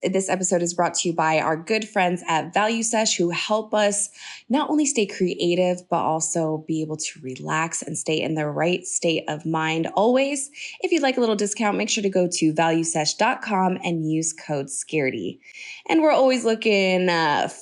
This episode is brought to you by our good friends at Value Sesh, who help us not only stay creative, but also be able to relax and stay in the right state of mind always. If you'd like a little discount, make sure to go to valuesesh.com and use code SCAREDY. And we're always looking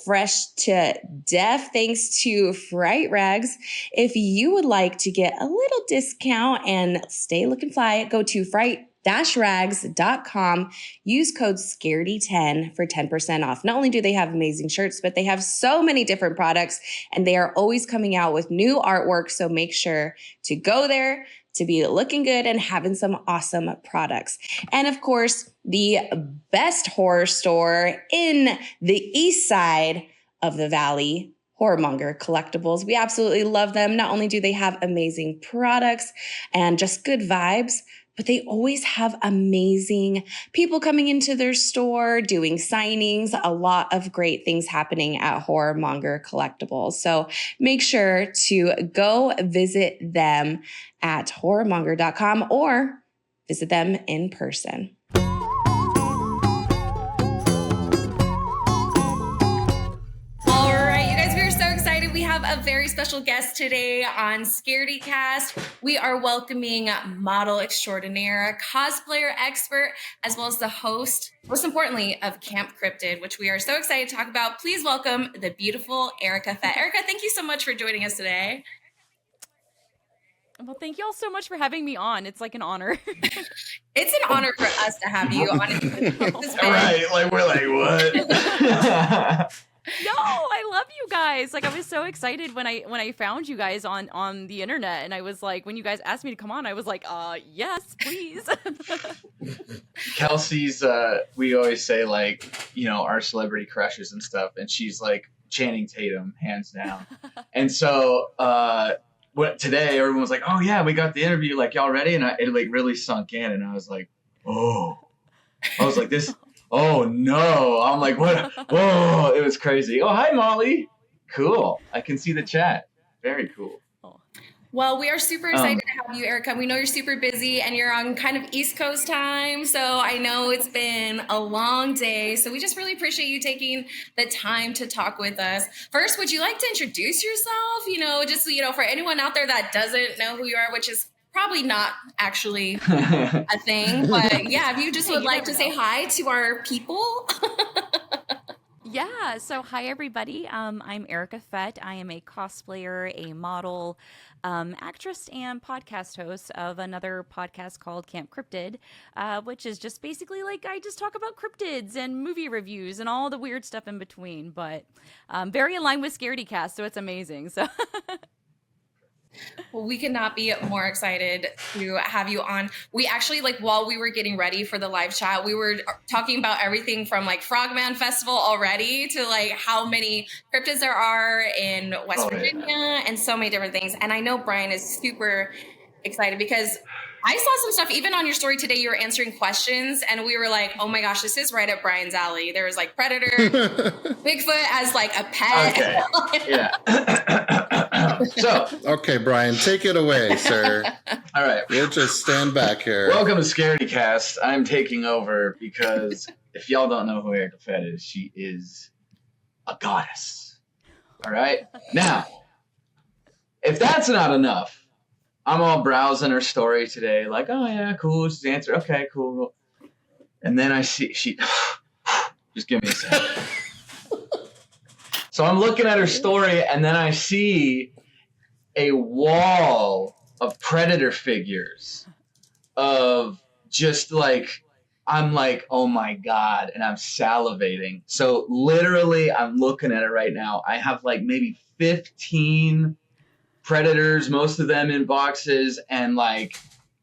fresh to death thanks to Fright Rags. If you would like to get a little discount and stay looking fly, go to fright-rags.com. Use code SCAREDY10 for 10% off. Not only do they have amazing shirts, but they have so many different products and they are always coming out with new artwork. So make sure to go there to be looking good and having some awesome products. And of course, the best horror store in the east side of the valley, Horrormonger Collectibles. We absolutely love them. Not only do they have amazing products and just good vibes, but they always have amazing people coming into their store, doing signings, a lot of great things happening at Horrormonger Collectibles. So make sure to go visit them at horrormonger.com or visit them in person. We have a very special guest today on Scaredycast. We are welcoming model extraordinaire, cosplayer expert, as well as the host, most importantly, of Camp Cryptid, which we are so excited to talk about. Please welcome the beautiful Erica Fett. Erica, thank you so much for joining us today. Well, thank you all so much for having me on. It's like an honor. It's an honor for us to have you on. Right, like we're like, what? No, I love you guys. Like I was so excited when I found you guys on the internet, and I was like, when you guys asked me to come on, I was like, yes, please. Kelsey's we always say like, you know, our celebrity crushes and stuff, and she's like Channing Tatum, hands down. And so today everyone was like, oh yeah, we got the interview, like y'all ready? And it like really sunk in, and I was like, this. Oh no! I'm like, what? Whoa! It was crazy. Oh, hi, Molly. Cool. I can see the chat. Very cool. Well, we are super excited to have you, Erica. We know you're super busy and you're on kind of East Coast time. So I know it's been a long day. So we just really appreciate you taking the time to talk with us. First, would you like to introduce yourself? For anyone out there that doesn't know who you are, which is probably not actually a thing, but yeah, if you just would like to say hi to our people. Yeah, so hi everybody. I'm Erica Fett. I am a cosplayer, a model, actress, and podcast host of another podcast called Camp Cryptid, which is just basically like I just talk about cryptids and movie reviews and all the weird stuff in between, but very aligned with Scaredycast, so it's amazing. So. Well, we could not be more excited to have you on. We actually, while we were getting ready for the live chat, we were talking about everything from Frogman Festival already to how many cryptids there are in West Virginia and so many different things. And I know Brian is super excited because I saw some stuff even on your story today. You were answering questions and we were like, oh my gosh, this is right up Brian's alley. There was Predator, Bigfoot as a pet. Okay. Yeah. Okay, Brian, take it away, sir. All right. We'll just stand back here. Welcome to Scaredycast. I'm taking over because if y'all don't know who Erica Fett is, she is a goddess. All right? Now, if that's not enough, I'm all browsing her story today, oh yeah, cool, she's answered. Okay, cool. And then I see she just give me a second. So I'm looking at her story, and then I see a wall of Predator figures of just I'm like, oh my God, and I'm salivating. So literally, I'm looking at it right now. I have maybe 15 Predators, most of them in boxes, and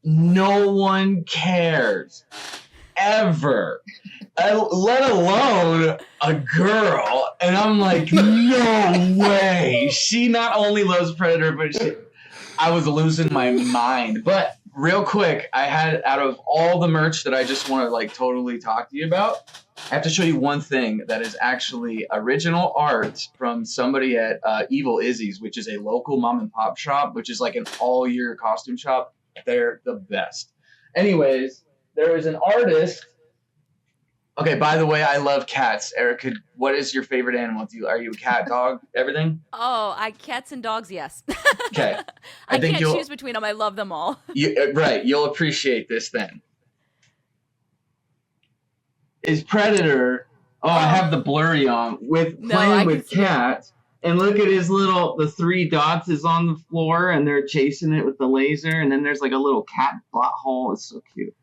no one cares ever, let alone a girl. And I'm like, no way. She not only loves Predator, but I was losing my mind. But real quick, I had, out of all the merch that I just want to totally talk to you about, I have to show you one thing that is actually original art from somebody at Evil Izzy's, which is a local mom and pop shop, which is an all year costume shop. They're the best. Anyways, there is an artist Okay, by the way, I love cats. Erica, what is your favorite animal? Are you a cat, dog, everything? Oh, cats and dogs, yes. Okay. I think can't choose between them. I love them all. Right, you'll appreciate this then. Is Predator, I have the blurry on, playing with cats, and look at the 3 dots is on the floor, and they're chasing it with the laser, and then there's like a little cat butthole. It's so cute.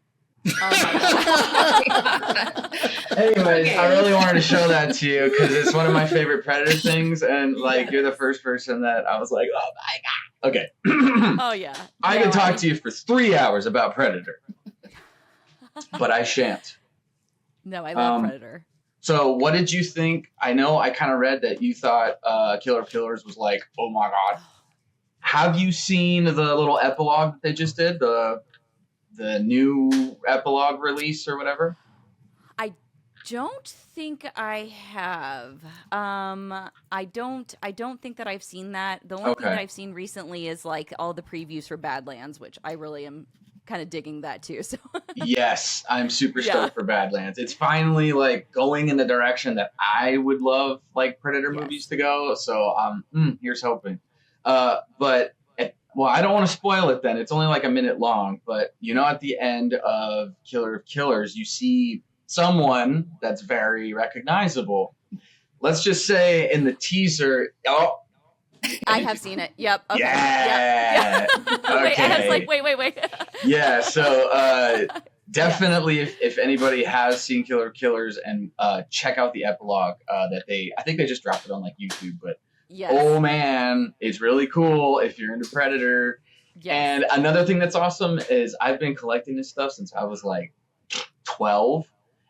Anyways, I really wanted to show that to you because it's one of my favorite Predator things, and like you're the first person that I was like, oh my god. Okay. Oh yeah. I can talk to you for 3 hours about Predator, but I shan't. No, I love Predator. So what did you think? I know I kind of read that you thought Killer of Killers was like, oh my god. Have you seen the little epilogue that they just did? The new epilogue release or whatever? I don't think I have. I don't think that I've seen that. The only thing that I've seen recently is like all the previews for Badlands, which I really am kind of digging that too. So yes, I'm super stoked for Badlands. It's finally like going in the direction that I would love like Predator movies to go. So here's hoping. But well, I don't want to spoil it then. It's only like a minute long, but at the end of Killer of Killers, you see someone that's very recognizable. Let's just say in the teaser, I have seen it. Yep. Okay. Yeah. Yep. Okay. Wait, I was like, wait. Yeah. So definitely, if anybody has seen Killer of Killers, and check out the epilogue I think they just dropped it on like YouTube, but. Yes. Oh man, it's really cool if you're into Predator. Yes. And another thing that's awesome is I've been collecting this stuff since I was like 12,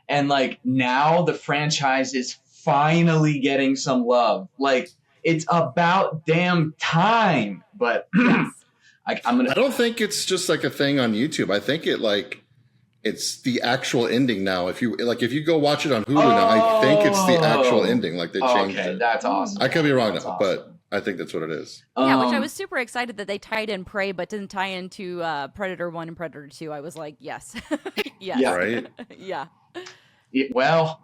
and like now the franchise is finally getting some love. Like it's about damn time. But I don't think it's just like a thing on YouTube. I think it's the actual ending now. If you go watch it on Hulu now, I think it's the actual ending. Like they changed it. That's awesome. I could be wrong now, but I think that's what it is. Yeah, which I was super excited that they tied in Prey, but didn't tie into Predator 1 and Predator 2. I was like, yes. Yes. Yeah. Right? Yeah. Well,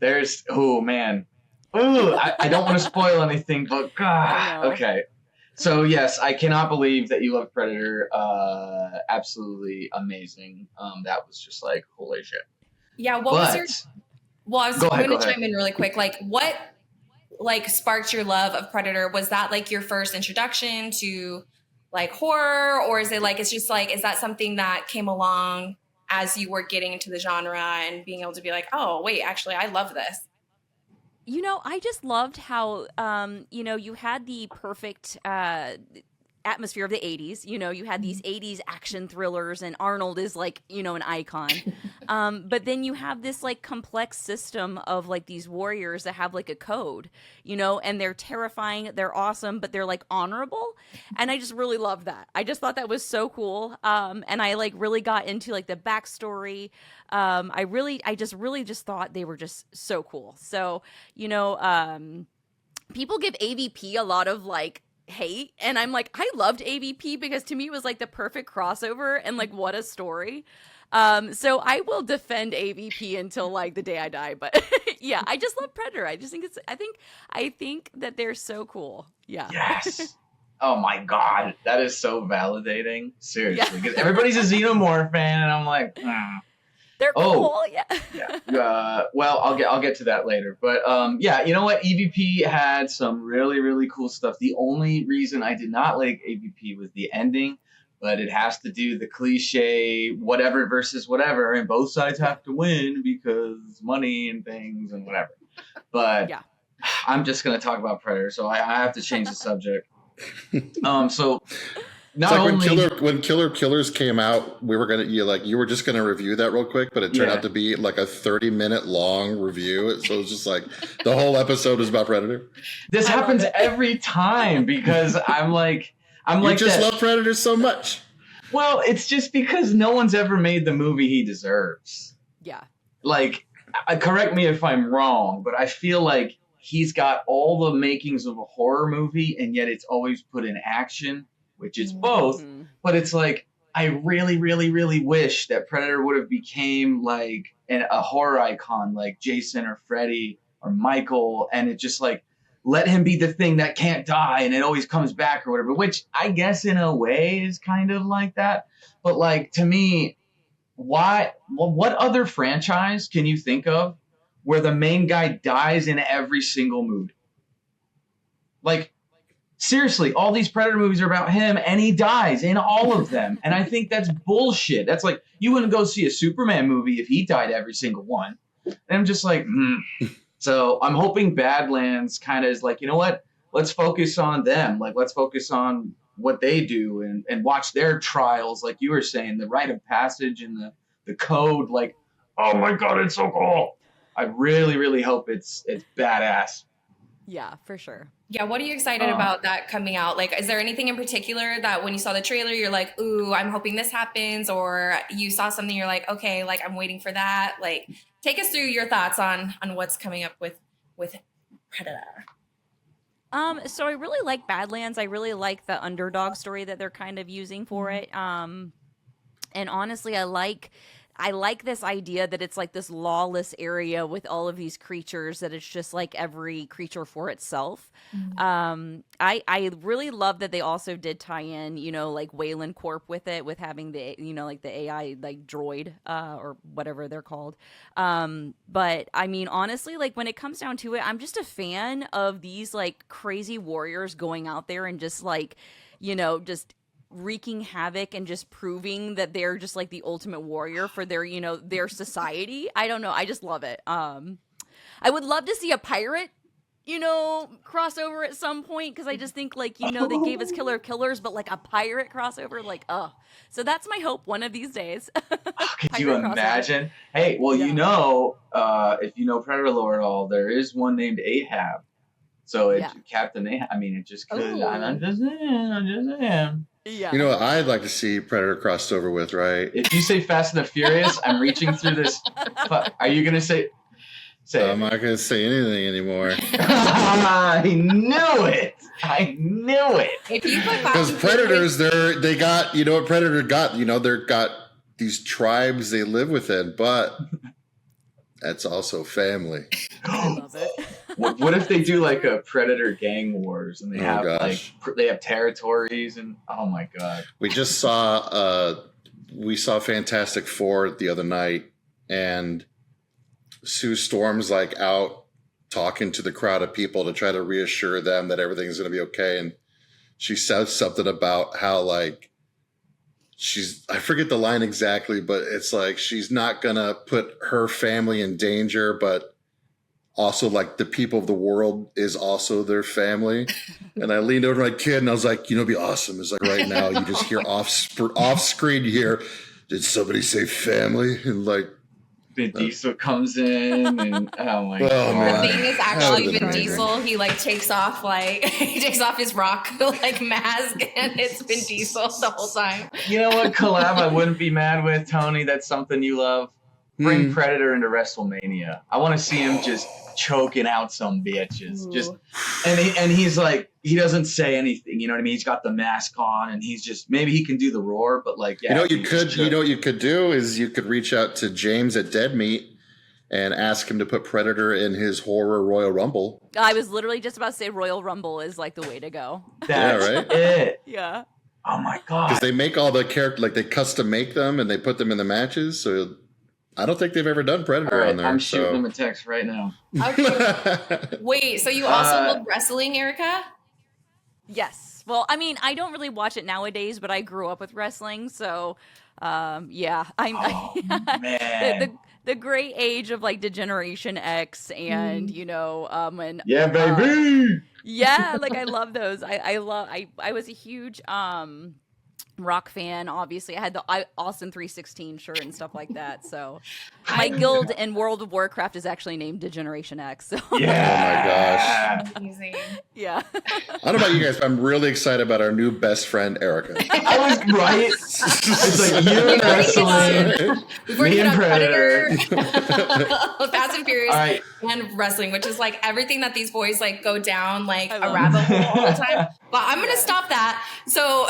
there's, man. I don't want to spoil anything, but God. Okay. So yes, I cannot believe that you love Predator. Absolutely amazing. That was just like holy shit. Yeah. What was your? Well, I was going to chime in really quick. Like, what sparked your love of Predator? Was that like your first introduction to like horror, or is it like it's just like is that something that came along as you were getting into the genre and being able to be like, oh wait, actually, I love this. I just loved how, you had the perfect atmosphere of the 80s. You had these 80s action thrillers, and Arnold is like, an icon. But then you have this like complex system of like these warriors that have like a code, and they're terrifying, they're awesome, but they're like honorable. And I just really loved that. I just thought that was so cool. And I like really got into like the backstory. I just thought they were just so cool. So, people give AVP a lot of like hate, and I'm like, I loved AVP because to me it was like the perfect crossover, and like what a story. So I will defend AVP until like the day I die, but yeah, I just love Predator. I just think I think that they're so cool. Yeah. Yes. Oh my God, that is so validating. Seriously, because everybody's a Xenomorph fan, and I'm like, they're cool. Yeah. Well, I'll get to that later. But yeah, you know what? EVP had some really, really cool stuff. The only reason I did not like AVP was the ending, but it has to do the cliche whatever versus whatever, and both sides have to win because money and things and whatever. But I'm just gonna talk about Predator, so I have to change the subject. So. It's like when Killer Killers came out, you were just gonna review that real quick, but it turned out to be like a 30-minute long review. So it's just like the whole episode was about Predator. This happens every time because I'm like you just love Predator so much. Well, it's just because no one's ever made the movie he deserves. Yeah. Like, correct me if I'm wrong, but I feel like he's got all the makings of a horror movie, and yet it's always put in action. Which is both, but it's like I really, really, really wish that Predator would have became like a horror icon like Jason or Freddy or Michael, and it just like let him be the thing that can't die and it always comes back or whatever, which I guess in a way is kind of like that. But like, to me, what other franchise can you think of where the main guy dies in every single movie? Like, seriously, all these Predator movies are about him and he dies in all of them. And I think that's bullshit. That's like, you wouldn't go see a Superman movie if he died every single one. And I'm just like, So I'm hoping Badlands kind of is like, you know what? Let's focus on them. Like, let's focus on what they do and watch their trials. Like you were saying, the rite of passage and the code. Like, oh my God, it's so cool. I really, really hope it's badass. Yeah, for sure. Yeah, what are you excited about that coming out? Like, is there anything in particular that when you saw the trailer, you're like, ooh, I'm hoping this happens? Or you saw something, you're like, okay, like I'm waiting for that. Like, take us through your thoughts on what's coming up with Predator. So I really like Badlands. I really like the underdog story that they're kind of using for it. And honestly, I like this idea that it's like this lawless area with all of these creatures, that it's just like every creature for itself. I really love that they also did tie in, like Wayland Corp with it, with having the, like the AI, like droid, or whatever they're called. But I mean, honestly, like when it comes down to it, I'm just a fan of these like crazy warriors going out there and just like, just wreaking havoc and just proving that they're just like the ultimate warrior for their, their society. I don't know. I just love it. I would love to see a pirate, crossover at some point, because I just think like, they gave us Killer of Killers, but like a pirate crossover, like, so that's my hope one of these days. Could you imagine? Hey, well, if you know Predator lore at all, there is one named Ahab. So it's Captain Ahab. I mean, it just could. I'm just saying. Yeah. You know what I'd like to see Predator crossed over with, right? If you say Fast and the Furious, I'm reaching through this. Are you going to say I'm not going to say anything anymore. I knew it. If you put because Predators, they got, what Predator got? They've got these tribes they live within, but that's also family. I love it. What if they do like a Predator gang wars and they have territories and oh my God. We just saw Fantastic Four the other night, and Sue Storm's like out talking to the crowd of people to try to reassure them that everything's going to be okay, and she says something about how like I forget the line exactly, but it's like she's not going to put her family in danger, but also like the people of the world is also their family. And I leaned over to my kid and I was like, it'd be awesome. It's like right now you just hear off screen, you hear, did somebody say family? And like Vin Diesel comes in and oh my God. Man. The thing is actually Vin Diesel, he like takes off his rock like mask and it's Vin Diesel the whole time. You know what collab I wouldn't be mad with, Tony? That's something you love. Bring Predator into WrestleMania. I want to see him just choking out some bitches. Just and he's like, he doesn't say anything. You know what I mean? He's got the mask on and he's just, maybe he can do the roar, but like, yeah. You know what you could do is you could reach out to James at Dead Meat and ask him to put Predator in his horror Royal Rumble. I was literally just about to say Royal Rumble is like the way to go. That's it. Yeah. Oh my God. Because they make all the characters, like they custom make them and they put them in the matches. So I don't think they've ever done Predator on there. I'm shooting him a text right now. Okay. Wait, so you also love wrestling, Erica? Yes. Well, I mean, I don't really watch it nowadays, but I grew up with wrestling, so yeah. Man. The great age of like Degeneration X and when baby. Yeah, like I love those. I was a huge rock fan. Obviously I had the Austin 316 shirt and stuff like that, so my guild in World of Warcraft is actually named Degeneration X, so. Yeah. Oh my gosh. Amazing. Yeah. I don't know about you guys, but I'm really excited about our new best friend Erica. I was right. It's like you and wrestling, me and Predator. Fast and Furious and wrestling, which is like everything that these boys like go down like a rabbit hole all the time. But I'm gonna stop that. So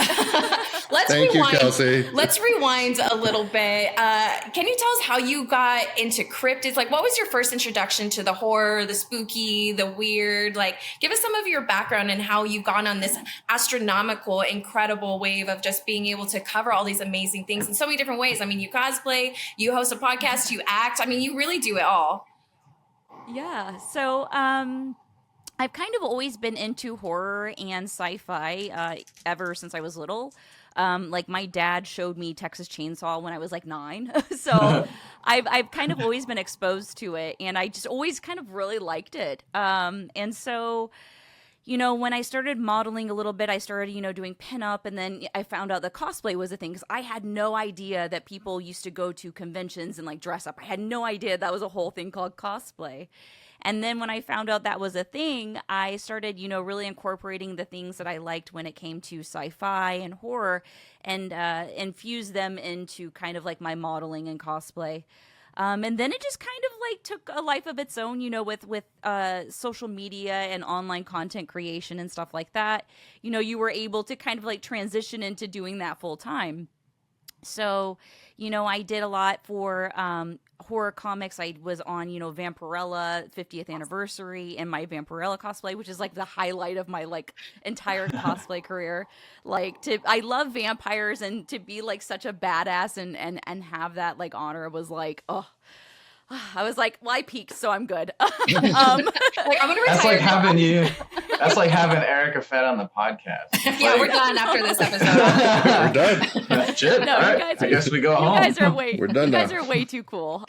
Thank rewind. you, Kelsey. Let's rewind a little bit. Can you tell us how you got into cryptids? Like, what was your first introduction to the horror, the spooky, the weird? Like, give us some of your background and how you've gone on this astronomical, incredible wave of just being able to cover all these amazing things in so many different ways. I mean, you cosplay, you host a podcast, you act. I mean, you really do it all. Yeah. So, I've kind of always been into horror and sci-fi ever since I was little. Like my dad showed me Texas Chainsaw when I was like 9, so I've kind of always been exposed to it, and I just always kind of really liked it. And so, when I started modeling a little bit, I started, doing pinup, and then I found out that cosplay was a thing because I had no idea that people used to go to conventions and like dress up. I had no idea that was a whole thing called cosplay. And then when I found out that was a thing, I started, really incorporating the things that I liked when it came to sci-fi and horror and infuse them into kind of like my modeling and cosplay. And then it just kind of like took a life of its own, with social media and online content creation and stuff like that. You were able to kind of like transition into doing that full time. So, I did a lot for horror comics. I was on, Vampirella 50th anniversary and my Vampirella cosplay, which is like the highlight of my like entire cosplay career. Like I love vampires, and to be like such a badass and have that like honor was like, oh. I was like, well, I peaked, so I'm good. Like, I'm gonna retire. That's like having Erica Fett on the podcast. Yeah, we're done after this episode. We're done. That's it. No, All right. you guys I guess we go home. We're done you guys now. are way too cool.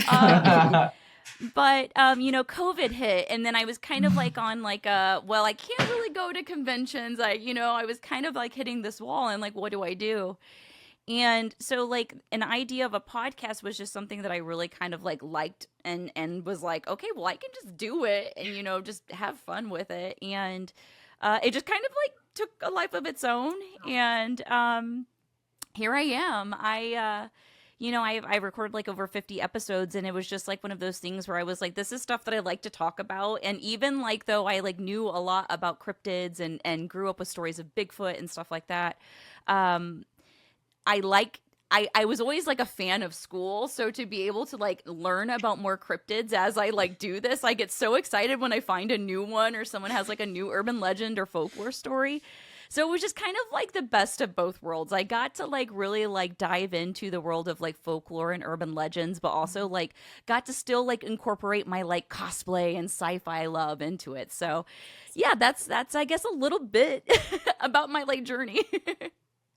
But COVID hit, and then I was kind of like on like well, I can't really go to conventions. I was kind of like hitting this wall, and like, what do I do? And so like an idea of a podcast was just something that I really kind of like liked and was like, okay, well, I can just do it and, just have fun with it. And it just kind of like took a life of its own. And here I am. I recorded like over 50 episodes, and it was just like one of those things where I was like, this is stuff that I like to talk about. And even like, though I like knew a lot about cryptids and grew up with stories of Bigfoot and stuff like that, I was always like a fan of school, so to be able to like learn about more cryptids as I like do this, I get so excited when I find a new one or someone has like a new urban legend or folklore story. So it was just kind of like the best of both worlds. I got to like really like dive into the world of like folklore and urban legends, but also like got to still like incorporate my like cosplay and sci-fi love into it. So yeah, that's I guess a little bit about my like journey.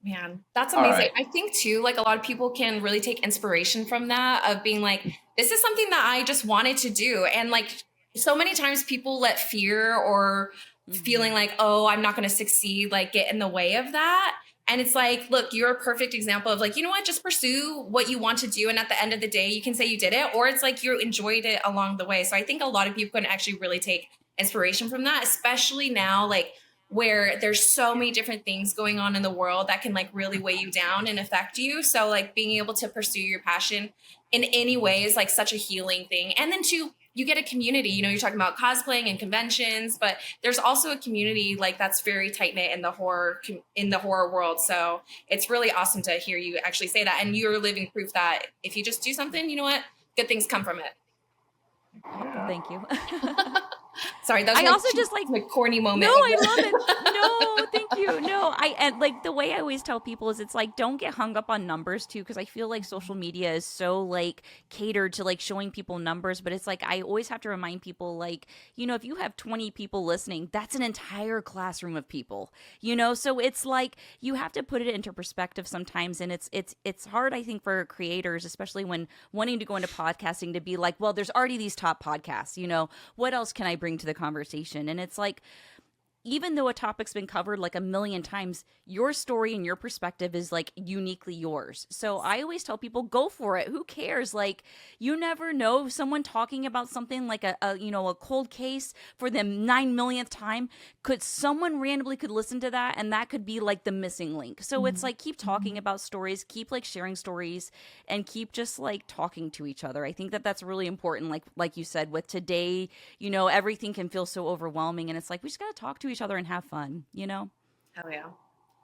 Man, that's amazing. Right. I think too, like a lot of people can really take inspiration from that of being like, this is something that I just wanted to do. And like so many times people let fear or feeling like, oh, I'm not going to succeed, like get in the way of that. And it's like, look, you're a perfect example of like, you know what, just pursue what you want to do. And at the end of the day, you can say you did it, or it's like you enjoyed it along the way. So I think a lot of people can actually really take inspiration from that, especially now, like where there's so many different things going on in the world that can like really weigh you down and affect you. So like being able to pursue your passion in any way is like such a healing thing. And then too, you get a community, you're talking about cosplaying and conventions, but there's also a community like that's very tight knit in the horror world. So it's really awesome to hear you actually say that. And you're living proof that if you just do something, you know what, good things come from it. Yeah. Thank you. Sorry, that was I also just like a corny moment. No, I love it. No, thank you. No, and like the way I always tell people is it's like don't get hung up on numbers too, because I feel like social media is so like catered to like showing people numbers, but it's like I always have to remind people like, if you have 20 people listening, that's an entire classroom of people. So it's like you have to put it into perspective sometimes, and it's hard I think for creators, especially when wanting to go into podcasting, to be like, well, there's already these top podcasts, what else can I bring to the conversation? And it's like, even though a topic's been covered like a million times, your story and your perspective is like uniquely yours. So I always tell people, go for it. Who cares? Like, you never know, someone talking about something like a cold case for the 9 millionth time, someone randomly could listen to that, and that could be like the missing link. So it's like, keep talking about stories, keep like sharing stories, and keep just like talking to each other. I think that that's really important. Like you said, with today, everything can feel so overwhelming, and it's like, we just got to talk to each other and have fun, Hell yeah.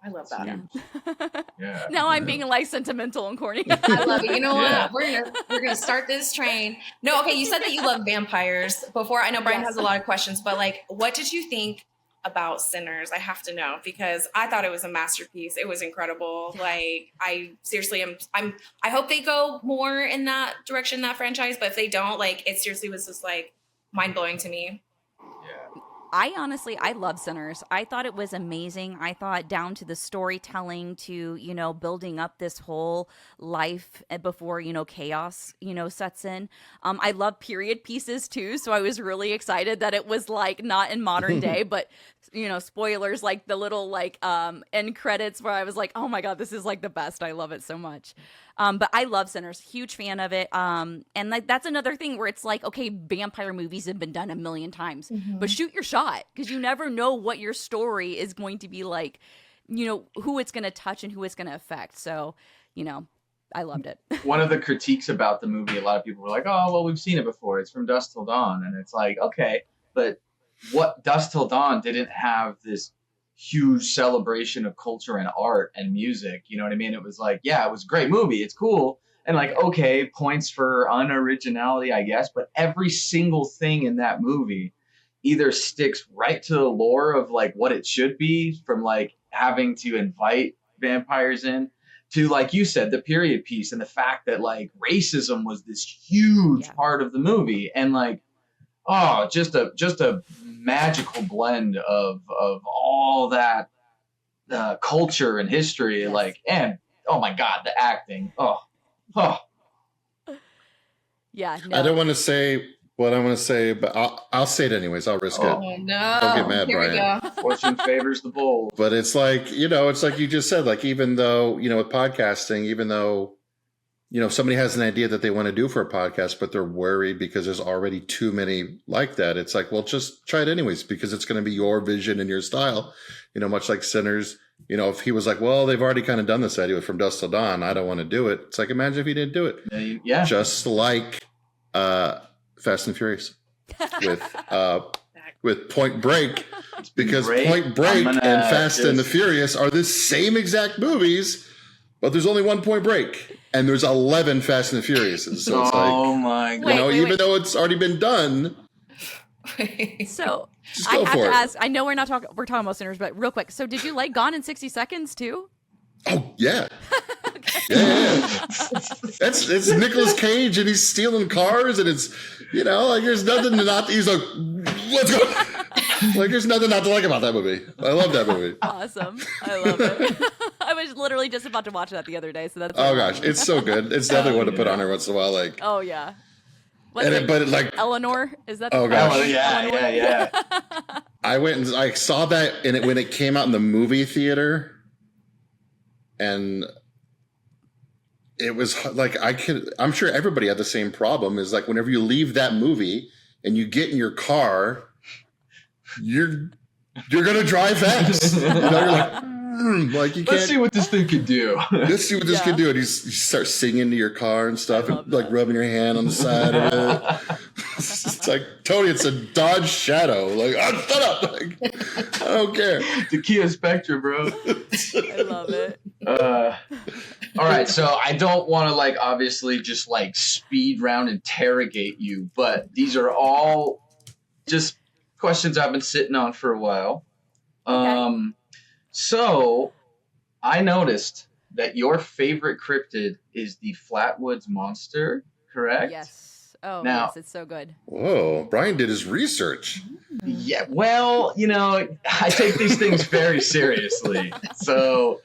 I love that. Yeah. Now I'm being like sentimental and corny. I love it. You know Yeah. what? We're gonna start this train. No, okay. You said that you love vampires before. I know Brian has a lot of questions, but like, what did you think about Sinners? I have to know because I thought it was a masterpiece. It was incredible. Like, I seriously I hope they go more in that direction, that franchise. But if they don't, like, it seriously was just like mind blowing to me. Yeah. I love Sinners. I thought it was amazing. I thought down to the storytelling to, building up this whole life before, chaos, sets in. I love period pieces too. So I was really excited that it was like not in modern day, but spoilers, like the little like end credits where I was like, oh my God, this is like the best. I love it so much. But I love Sinners, huge fan of it. And like that's another thing where it's like, okay, vampire movies have been done a million times, but shoot your shot because you never know what your story is going to be like, who it's going to touch and who it's going to affect. So, I loved it. One of the critiques about the movie, a lot of people were like, oh, well, we've seen it before. It's from Dusk Till Dawn. And it's like, okay, but what Dusk Till Dawn didn't have this huge celebration of culture and art and music. You know what I mean? It was like, yeah, it was a great movie. It's cool. And like, okay, points for unoriginality, I guess. But every single thing in that movie either sticks right to the lore of like what it should be, from like having to invite vampires in to, like you said, the period piece and the fact that like racism was this huge part of the movie. And like, oh, just a magical blend of all that culture and history, like, and oh my God, the acting, Yeah, I don't want to say what I want to say, but I'll say it anyways. I'll risk it. Oh no! Don't get mad, Here Brian. we go. Fortune favors the bold. But it's like, it's like you just said, like, even though, with podcasting, even though, somebody has an idea that they want to do for a podcast, but they're worried because there's already too many like that. It's like, well, just try it anyways, because it's going to be your vision and your style, much like Sinners. If he was like, well, they've already kind of done this idea from Dusk Till Dawn, I don't want to do it. It's like, imagine if he didn't do it. Yeah. Just like Fast and Furious with Point Break, because Point Break and Fast and the Furious are the same exact movies, but there's only one Point Break and there's 11 Fast and the Furiouses. So it's like, my God. even though it's already been done. So just I go have for to it. ask, I know we're talking about Sinners, but real quick. So did you like Gone in 60 Seconds too? Oh yeah. Yeah. It's Nicolas Cage and he's stealing cars and it's, like there's nothing to not, he's like, let's go. Like there's nothing not to like about that movie. I love that movie. Awesome. I love it. I was literally just about to watch that the other day. So that's, oh gosh, it's so good. It's definitely one to put on her once in a while. Like, oh yeah. But like Eleanor, is that? Oh gosh, yeah. I went and I saw that when it came out in the movie theater, and it was like I'm sure everybody had the same problem. Is like whenever you leave that movie and you get in your car, you're gonna drive fast. You're like. Like you can't. Let's see what this thing could do. Let's see what this can do. And you start singing to your car and stuff, and like rubbing your hand on the side of it. It's like, Tony, it's a Dodge Shadow. Like, shut up. Like, I don't care. The Kia Spectra, bro. I love it. All right, so I don't want to like obviously just like speed round interrogate you, but these are all just questions I've been sitting on for a while. Okay. So I noticed that your favorite cryptid is the Flatwoods Monster, correct? Yes. Oh, Now, yes, it's so good. Whoa, Brian did his research. Yeah, well, I take these things very seriously. So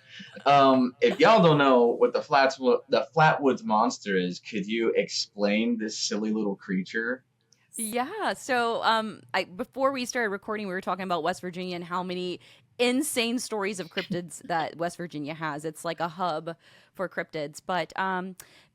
if y'all don't know what the Flatwoods Monster is, could you explain this silly little creature? Yeah. So before we started recording, we were talking about West Virginia and how many insane stories of cryptids that West Virginia has. It's like a hub for cryptids. But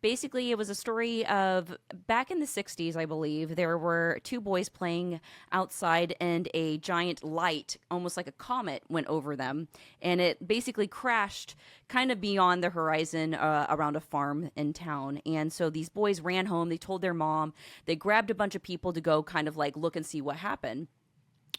basically, it was a story of back in the 60s, I believe, there were two boys playing outside and a giant light, almost like a comet, went over them. And it basically crashed kind of beyond the horizon around a farm in town. And so these boys ran home. They told their mom. They grabbed a bunch of people to go kind of like look and see what happened.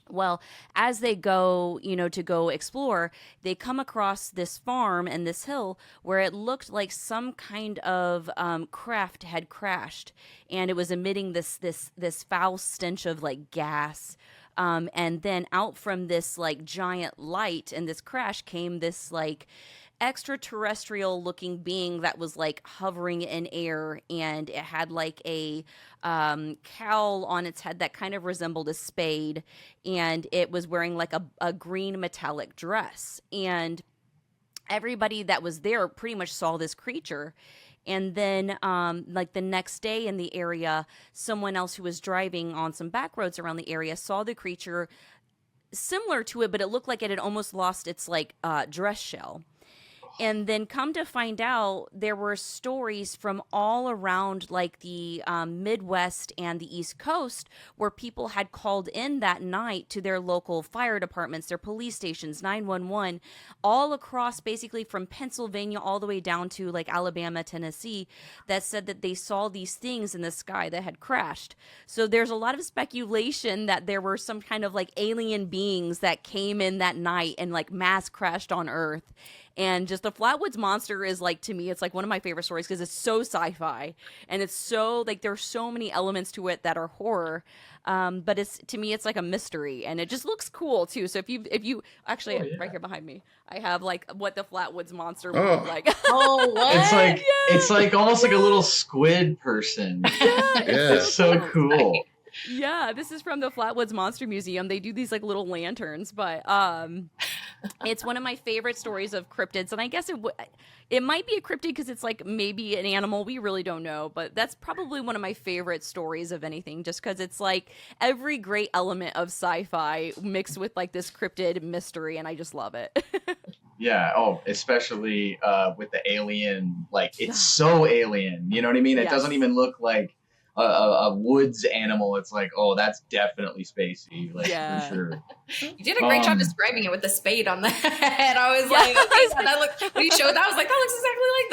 Well, as they go, to go explore, they come across this farm and this hill where it looked like some kind of craft had crashed, and it was emitting this foul stench of like gas. And then out from this like giant light and this crash came this like extraterrestrial looking being that was like hovering in air, and it had like a cowl on its head that kind of resembled a spade, and it was wearing like a green metallic dress, and everybody that was there pretty much saw this creature. And then like the next day in the area, someone else who was driving on some back roads around the area saw the creature similar to it, but it looked like it had almost lost its like dress shell. And then come to find out, there were stories from all around like the Midwest and the East Coast where people had called in that night to their local fire departments, their police stations, 911, all across basically from Pennsylvania all the way down to like Alabama, Tennessee, that said that they saw these things in the sky that had crashed. So there's a lot of speculation that there were some kind of like alien beings that came in that night and like mass crashed on Earth. And just the Flatwoods Monster is like, to me, it's like one of my favorite stories because it's so sci-fi, and it's so like there's so many elements to it that are horror, but it's, to me, it's like a mystery, and it just looks cool too. So if you actually right here behind me, I have like what the Flatwoods Monster would look like. Oh, what? It's like almost like a little squid person. It's so cool. Yeah, this is from the Flatwoods Monster Museum. They do these like little lanterns, but it's one of my favorite stories of cryptids, and I guess it might be a cryptid because it's like maybe an animal. We really don't know, but that's probably one of my favorite stories of anything, just because it's like every great element of sci-fi mixed with like this cryptid mystery, and I just love it. Yeah. Oh, especially with the alien. Like, it's so alien. You know what I mean? It doesn't even look like a woods animal. It's like, oh, that's definitely spacey, like, for sure. You did a great job describing it with the spade on the head. I was like, okay, that looked, when you showed that, I was like, that looks exactly like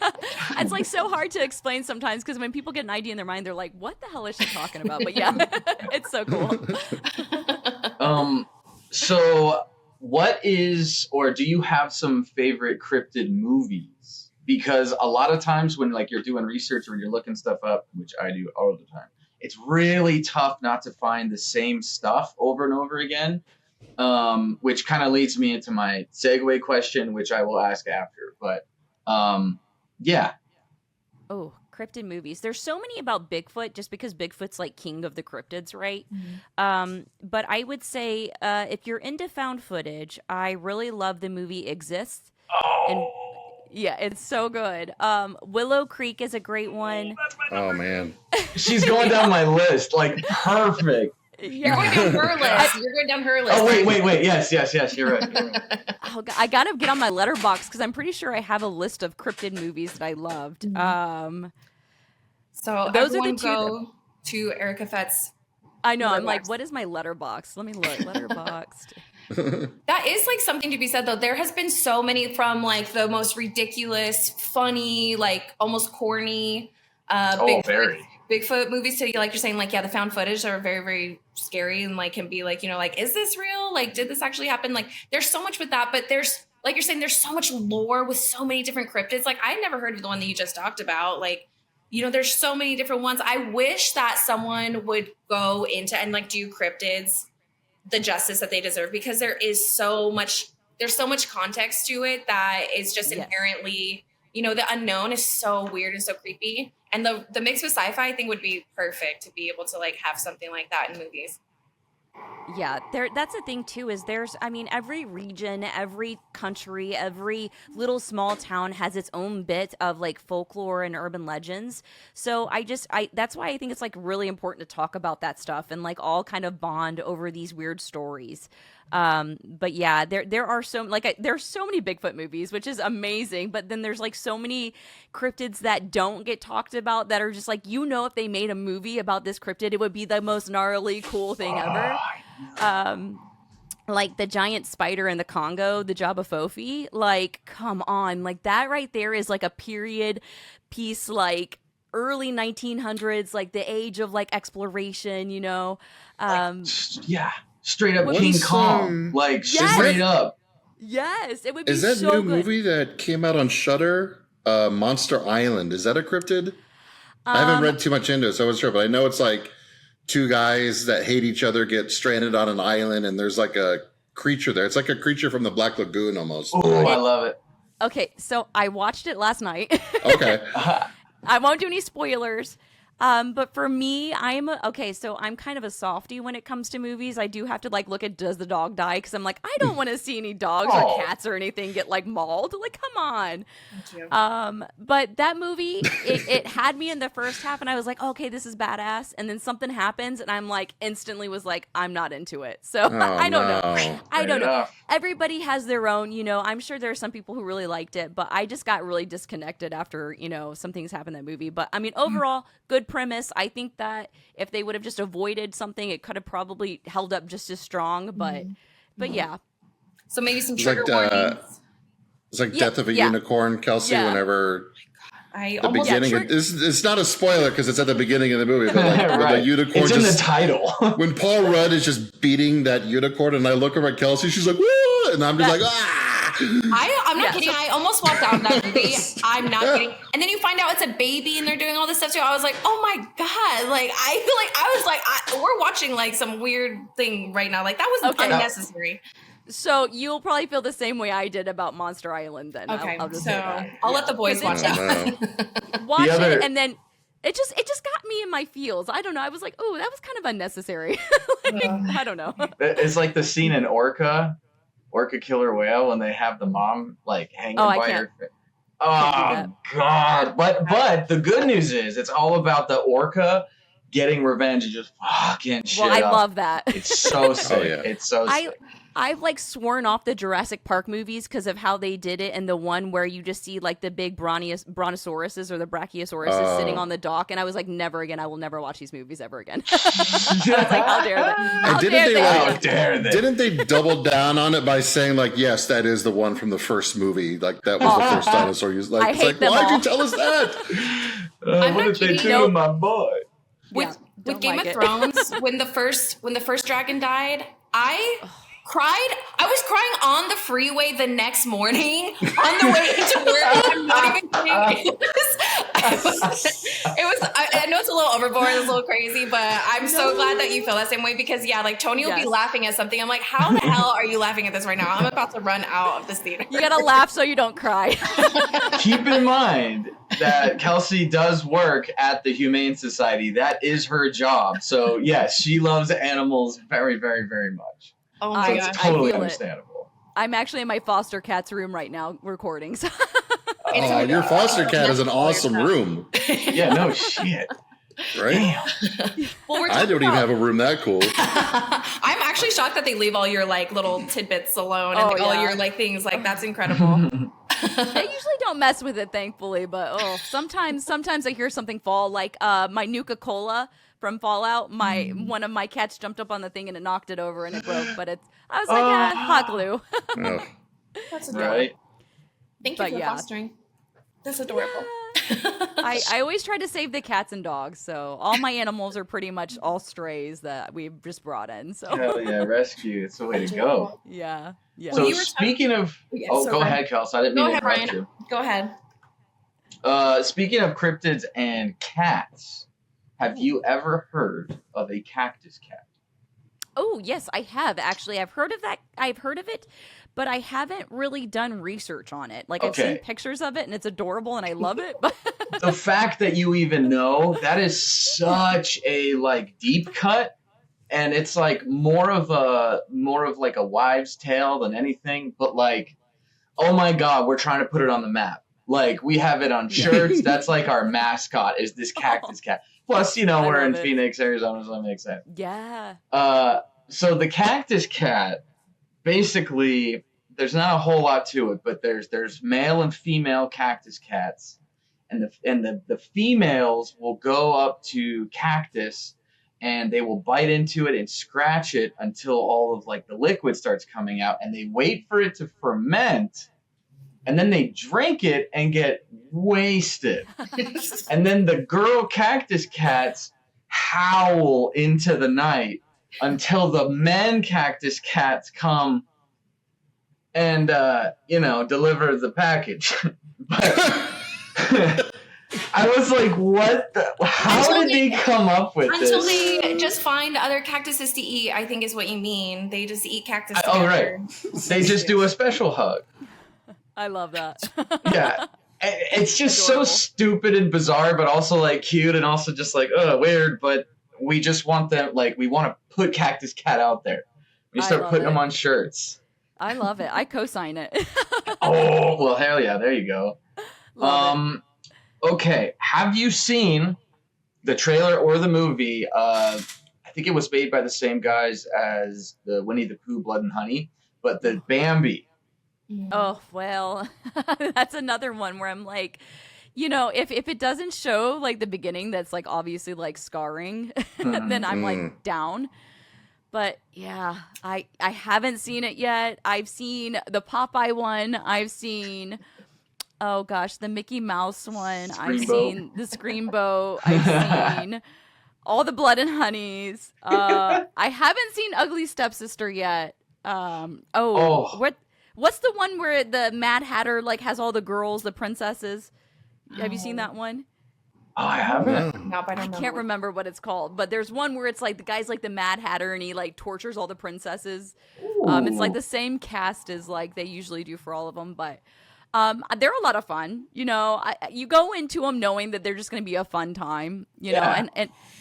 that. It's like so hard to explain sometimes because when people get an idea in their mind, they're like, what the hell is she talking about? But yeah, it's so cool. So what is, or do you have some favorite cryptid movies? Because a lot of times when like you're doing research or you're looking stuff up, which I do all the time, it's really tough not to find the same stuff over and over again, which kind of leads me into my segue question, which I will ask after. But yeah. Oh, cryptid movies. There's so many about Bigfoot just because Bigfoot's like king of the cryptids, right? Mm-hmm. But I would say if you're into found footage, I really love the movie Exists. And yeah, it's so good. Willow Creek is a great one. Oh, man. She's going down my list. Like, perfect. You're going down her list. You're going down her list. Oh, wait. Yes. You're right. Oh, God, I got to get on my letterbox because I'm pretty sure I have a list of cryptid movies that I loved. So those everyone are the two go to Erica Fett's. I know. I'm like, what is my letterbox? Let me look. Letterboxd. That is like something to be said though. There has been so many, from like the most ridiculous, funny, like almost corny Bigfoot movies to, like you're saying, like, yeah, the found footage are very, very scary and like can be like, like, is this real? Like, did this actually happen? Like, there's so much with that, but there's, like you're saying, there's so much lore with so many different cryptids. Like, I never heard of the one that you just talked about. Like, there's so many different ones. I wish that someone would go into and like do cryptids the justice that they deserve, because there's so much context to it that is just inherently, the unknown is so weird and so creepy. And the mix with sci-fi, I think, would be perfect to be able to like have something like that in movies. Yeah, that's the thing too, is every region, every country, every little small town has its own bit of like folklore and urban legends. So that's why I think it's like really important to talk about that stuff and like all kind of bond over these weird stories. But yeah, there are there's so many Bigfoot movies, which is amazing. But then there's like so many cryptids that don't get talked about that are just like, if they made a movie about this cryptid, it would be the most gnarly, cool thing ever. Like the giant spider in the Congo, the Jabafofi, like, come on, like that right there is like a period piece, like early 1900s, like the age of like exploration, you know. Yeah, straight up What King is, Kong, like Yes! straight up. Yes, it would be is that so new good. movie that came out on Shudder? Monster Island. Is that a cryptid? I haven't read too much into it, so I wasn't sure, but I know it's like two guys that hate each other get stranded on an island, and there's like a creature there. It's like a creature from the Black Lagoon almost. Oh, I love it. Okay, so I watched it last night. Okay. I won't do any spoilers. But for me, so I'm kind of a softie when it comes to movies. I do have to like look at does the dog die? Because I'm like, I don't want to see any dogs or cats or anything get like mauled. Like, come on. But that movie, it had me in the first half, and I was like, okay, this is badass. And then something happens, and I'm like, instantly was like, I'm not into it. So I don't know. I don't know. Everybody has their own, you know. I'm sure there are some people who really liked it, but I just got really disconnected after, you know, some things happened in that movie. But I mean, overall, good premise. I think that if they would have just avoided something, it could have probably held up just as strong. But yeah. So maybe some trigger warnings. It's like Death of a Unicorn, Kelsey. Whenever the beginning, it's not a spoiler because it's at the beginning of the movie. But like when the unicorn, it's in the title. When Paul Rudd is just beating that unicorn, and I look over at Kelsey, she's like, "Woo!" and I'm just like, "Ah!" I'm not kidding. I almost walked out of that movie. I'm not kidding. And then you find out it's a baby and they're doing all this stuff too. I was like, oh my God. Like, I was like, we're watching like some weird thing right now. Like that was unnecessary. So you'll probably feel the same way I did about Monster Island then. Okay. I'll just say that. I'll let the boys watch that. Watch it, and then it just got me in my feels. I don't know. I was like, oh, that was kind of unnecessary. I don't know. It's like the scene in Orca Killer Whale, when they have the mom like hanging by her face. Oh God! But the good news is it's all about the orca getting revenge and just fucking shit Well, I up. love that. It's so sick. It's so sick. I've like sworn off the Jurassic Park movies because of how they did it, and the one where you just see like the big brontosauruses or the brachiosauruses sitting on the dock, and I was like, never again. I will never watch these movies ever again. I was like, how dare they? How dare they? Didn't they double down on it by saying like, yes, that is the one from the first movie? Like that was the first dinosaur used. Like, it's like, why'd you tell us that? What did they do to my boy? With Game of Thrones, when the first dragon died, I was crying on the freeway the next morning on the way to work. I'm not even kidding. I know it's a little overboard, it's a little crazy, but I'm so glad that you feel that same way because like Tony will be laughing at something. I'm like, how the hell are you laughing at this right now? I'm about to run out of this theater. You gotta laugh so you don't cry. Keep in mind that Kelsey does work at the Humane Society. That is her job. So yes, she loves animals very, very, very much. Oh my God. It's totally understandable. I'm actually in my foster cat's room right now recording. So. Your foster cat is an awesome room. Yeah, no shit. Right? Well, I don't even have a room that cool. I'm actually shocked that they leave all your like little tidbits alone and all your like things. Like that's incredible. They usually don't mess with it, thankfully, but sometimes I hear something fall. Like my Nuka-Cola from Fallout, one of my cats jumped up on the thing and it knocked it over and it broke. But I was like, hot glue. That's adorable. Right. Thank you for fostering. That's adorable. I always try to save the cats and dogs, so all my animals are pretty much all strays that we've just brought in. So hell yeah, rescue! It's the way to go. Yeah. So speaking of, go ahead, Kels. I didn't mean to interrupt you. Go ahead. Speaking of cryptids and cats, have you ever heard of a cactus cat? Oh yes, I have actually. I've heard of that. I've heard of it, but I haven't really done research on it. Like I've seen pictures of it, and it's adorable, and I love it. But the fact that you even know, that is such a like deep cut, and it's like more of like a wives' tale than anything. But like, oh my God, we're trying to put it on the map. Like we have it on shirts. That's like our mascot is this cactus cat. Plus, we're in Phoenix, Arizona, so that makes sense. Yeah. So the cactus cat, basically, there's not a whole lot to it, but there's male and female cactus cats, and the females will go up to cactus, and they will bite into it and scratch it until all of like the liquid starts coming out, and they wait for it to ferment, and then they drink it and get wasted. And then the girl cactus cats howl into the night until the men cactus cats come and deliver the package. But I was like, what how did they come up with this? Until they just find other cactuses to eat, I think is what you mean. They just eat cactus together. Oh, right. They just do a special hug. I love that. Yeah. It's just Adorable. so stupid and bizarre, but also like cute and also just like, weird, but we just want them, like, we want to put Cactus Cat out there. We start putting them on shirts. I love it. I co-sign it. Oh, well, hell yeah. There you go. Love it. Okay. Have you seen the trailer or the movie? I think it was made by the same guys as the Winnie the Pooh Blood and Honey, but the Bambi. Oh, well, that's another one where I'm like, if it doesn't show like the beginning that's like obviously like scarring, then I'm like down. But yeah, I haven't seen it yet. I've seen the Popeye one. I've seen, oh gosh, the Mickey Mouse one. I've seen the Screamboat. I've seen all the Blood and Honeys. I haven't seen Ugly Stepsister yet. What's the one where the Mad Hatter like has all the girls, the princesses? Have you seen that one? Oh, I haven't. No, I can't remember what it's called, but there's one where it's like the guy's like the Mad Hatter and he like tortures all the princesses. It's like the same cast as like they usually do for all of them, but they're a lot of fun. You go into them knowing that they're just going to be a fun time, know,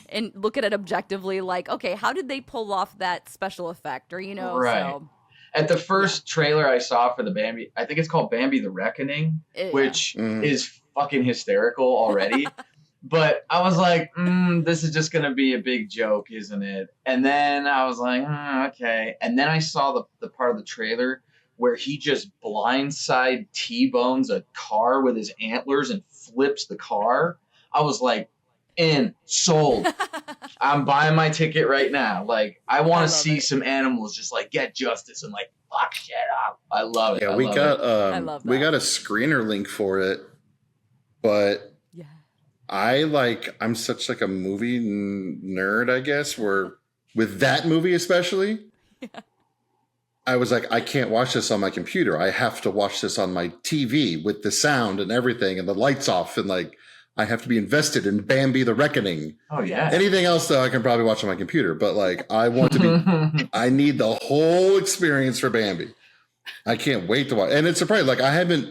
and look at it objectively, like, okay, how did they pull off that special effect, or right. So. At the first trailer I saw for the Bambi, I think it's called Bambi the Reckoning, which is fucking hysterical already. But I was like, this is just going to be a big joke, isn't it? And then I was like, okay. And then I saw the part of the trailer where he just blindside T-bones a car with his antlers and flips the car. I was like, sold. I'm buying my ticket right now. Like, I want to see some animals just like get justice and like fuck shit up. I love it. Yeah, we got a screener link for it, but yeah, I'm such like a movie nerd, I guess, where with that movie especially, I was like, I can't watch this on my computer. I have to watch this on my TV with the sound and everything and the lights off, and like I have to be invested in Bambi the Reckoning. Oh, yeah. Anything else, though, I can probably watch on my computer. But, like, I want to be... I need the whole experience for Bambi. I can't wait to watch. And it's surprising. Like, I haven't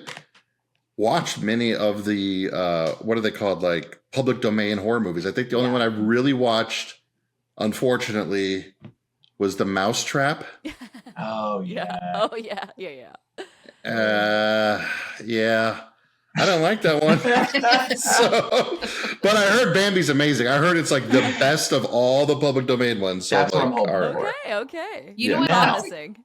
watched many of the, what are they called? Like, public domain horror movies. I think the only one I really watched, unfortunately, was The Mousetrap. Oh, yeah. Oh, yeah. Yeah. Yeah. I don't like that one. But I heard Bambi's amazing. I heard it's like the best of all the public domain ones. So that's what I'm hoping for. Okay. You know what?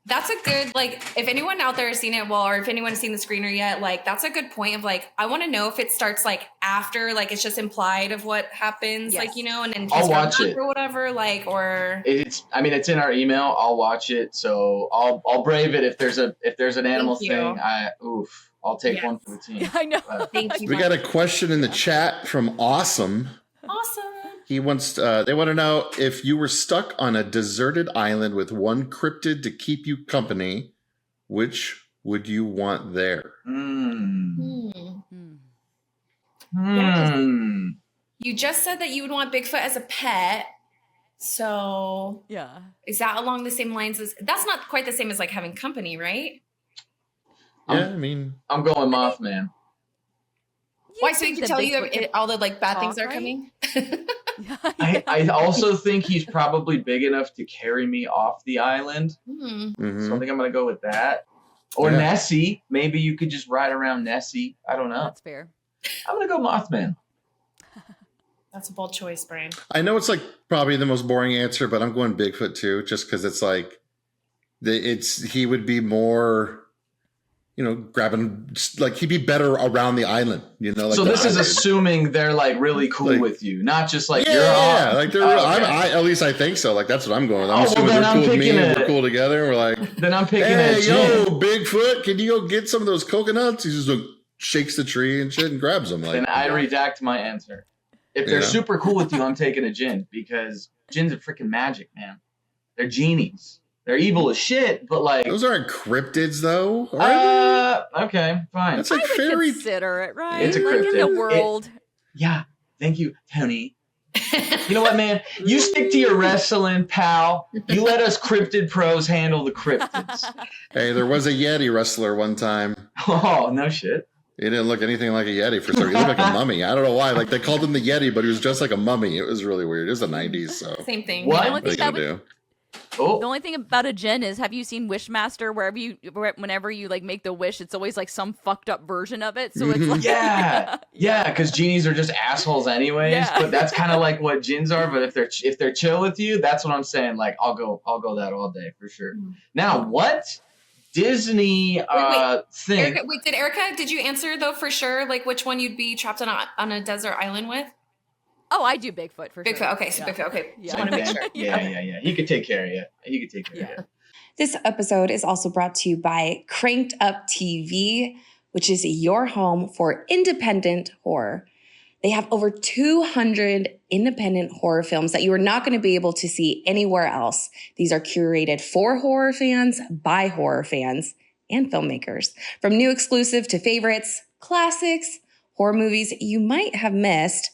That's a good, like, if anyone out there has seen it, or if anyone's seen the screener yet, like, that's a good point of like, I want to know if it starts like after, like, it's just implied of what happens, like, and then I'll watch it or whatever, like, or it's in our email. I'll watch it, so I'll brave it if there's an animal thing. I'll take one for the team. I know. Thank you. We got a question in the chat from Awesome. He wants. They want to know if you were stuck on a deserted island with one cryptid to keep you company, which would you want there? You just said that you would want Bigfoot as a pet. So yeah, is that along the same lines as? That's not quite the same as like having company, right? Yeah, I mean, I'm going Mothman. Why? So he can tell you all the like bad things are coming. I also think he's probably big enough to carry me off the island. So I think I'm gonna go with that. Or Nessie. Maybe you could just ride around Nessie. I don't know. That's fair. I'm gonna go Mothman. That's a bold choice, Brian. I know it's like probably the most boring answer, but I'm going Bigfoot too, just because it's like he would be more grabbing, like, he'd be better around the island, like. So this is island. assuming they're like really cool with you, not just like you're like they're real. Okay. At least I think so. Like that's what I'm going. I'm assuming they're cool with me and we're cool together. And we're like, then I'm picking hey, yo, Bigfoot, can you go get some of those coconuts? He just like, shakes the tree and shit and grabs them. Like, then I redact my answer. If they're super cool with you, I'm taking a djinn because djinns are freaking magic, man. They're genies. They're evil as shit, but like those aren't cryptids, though. Okay, fine. That's like fairy. Consider it, right? It's a cryptid. Like in the world. Yeah. Thank you, Tony. You know what, man? You stick to your wrestling, pal. You let us cryptid pros handle the cryptids. Hey, there was a Yeti wrestler one time. Oh, no shit. He didn't look anything like a Yeti for sure. He looked like a mummy. I don't know why. Like they called him the Yeti, but he was just like a mummy. It was really weird. It was the 90s, so same thing. What? What are you gonna do? Oh. The only thing about a djinn is, have you seen Wishmaster? Whenever you like make the wish, it's always like some fucked up version of it. So it's like, yeah, because genies are just assholes anyways. Yeah. But that's kind of like what djinns are. But if they're chill with you, that's what I'm saying. Like I'll go that all day for sure. Now what Disney thing? Erica, did Erica? Did you answer though for sure? Like which one you'd be trapped on a desert island with? Oh, I do Bigfoot for sure. Bigfoot, okay, so Bigfoot, okay. Just want to make sure. Yeah. He could take care of you. This episode is also brought to you by Cranked Up TV, which is your home for independent horror. They have over 200 independent horror films that you are not going to be able to see anywhere else. These are curated for horror fans, by horror fans, and filmmakers. From new exclusive to favorites, classics, horror movies you might have missed,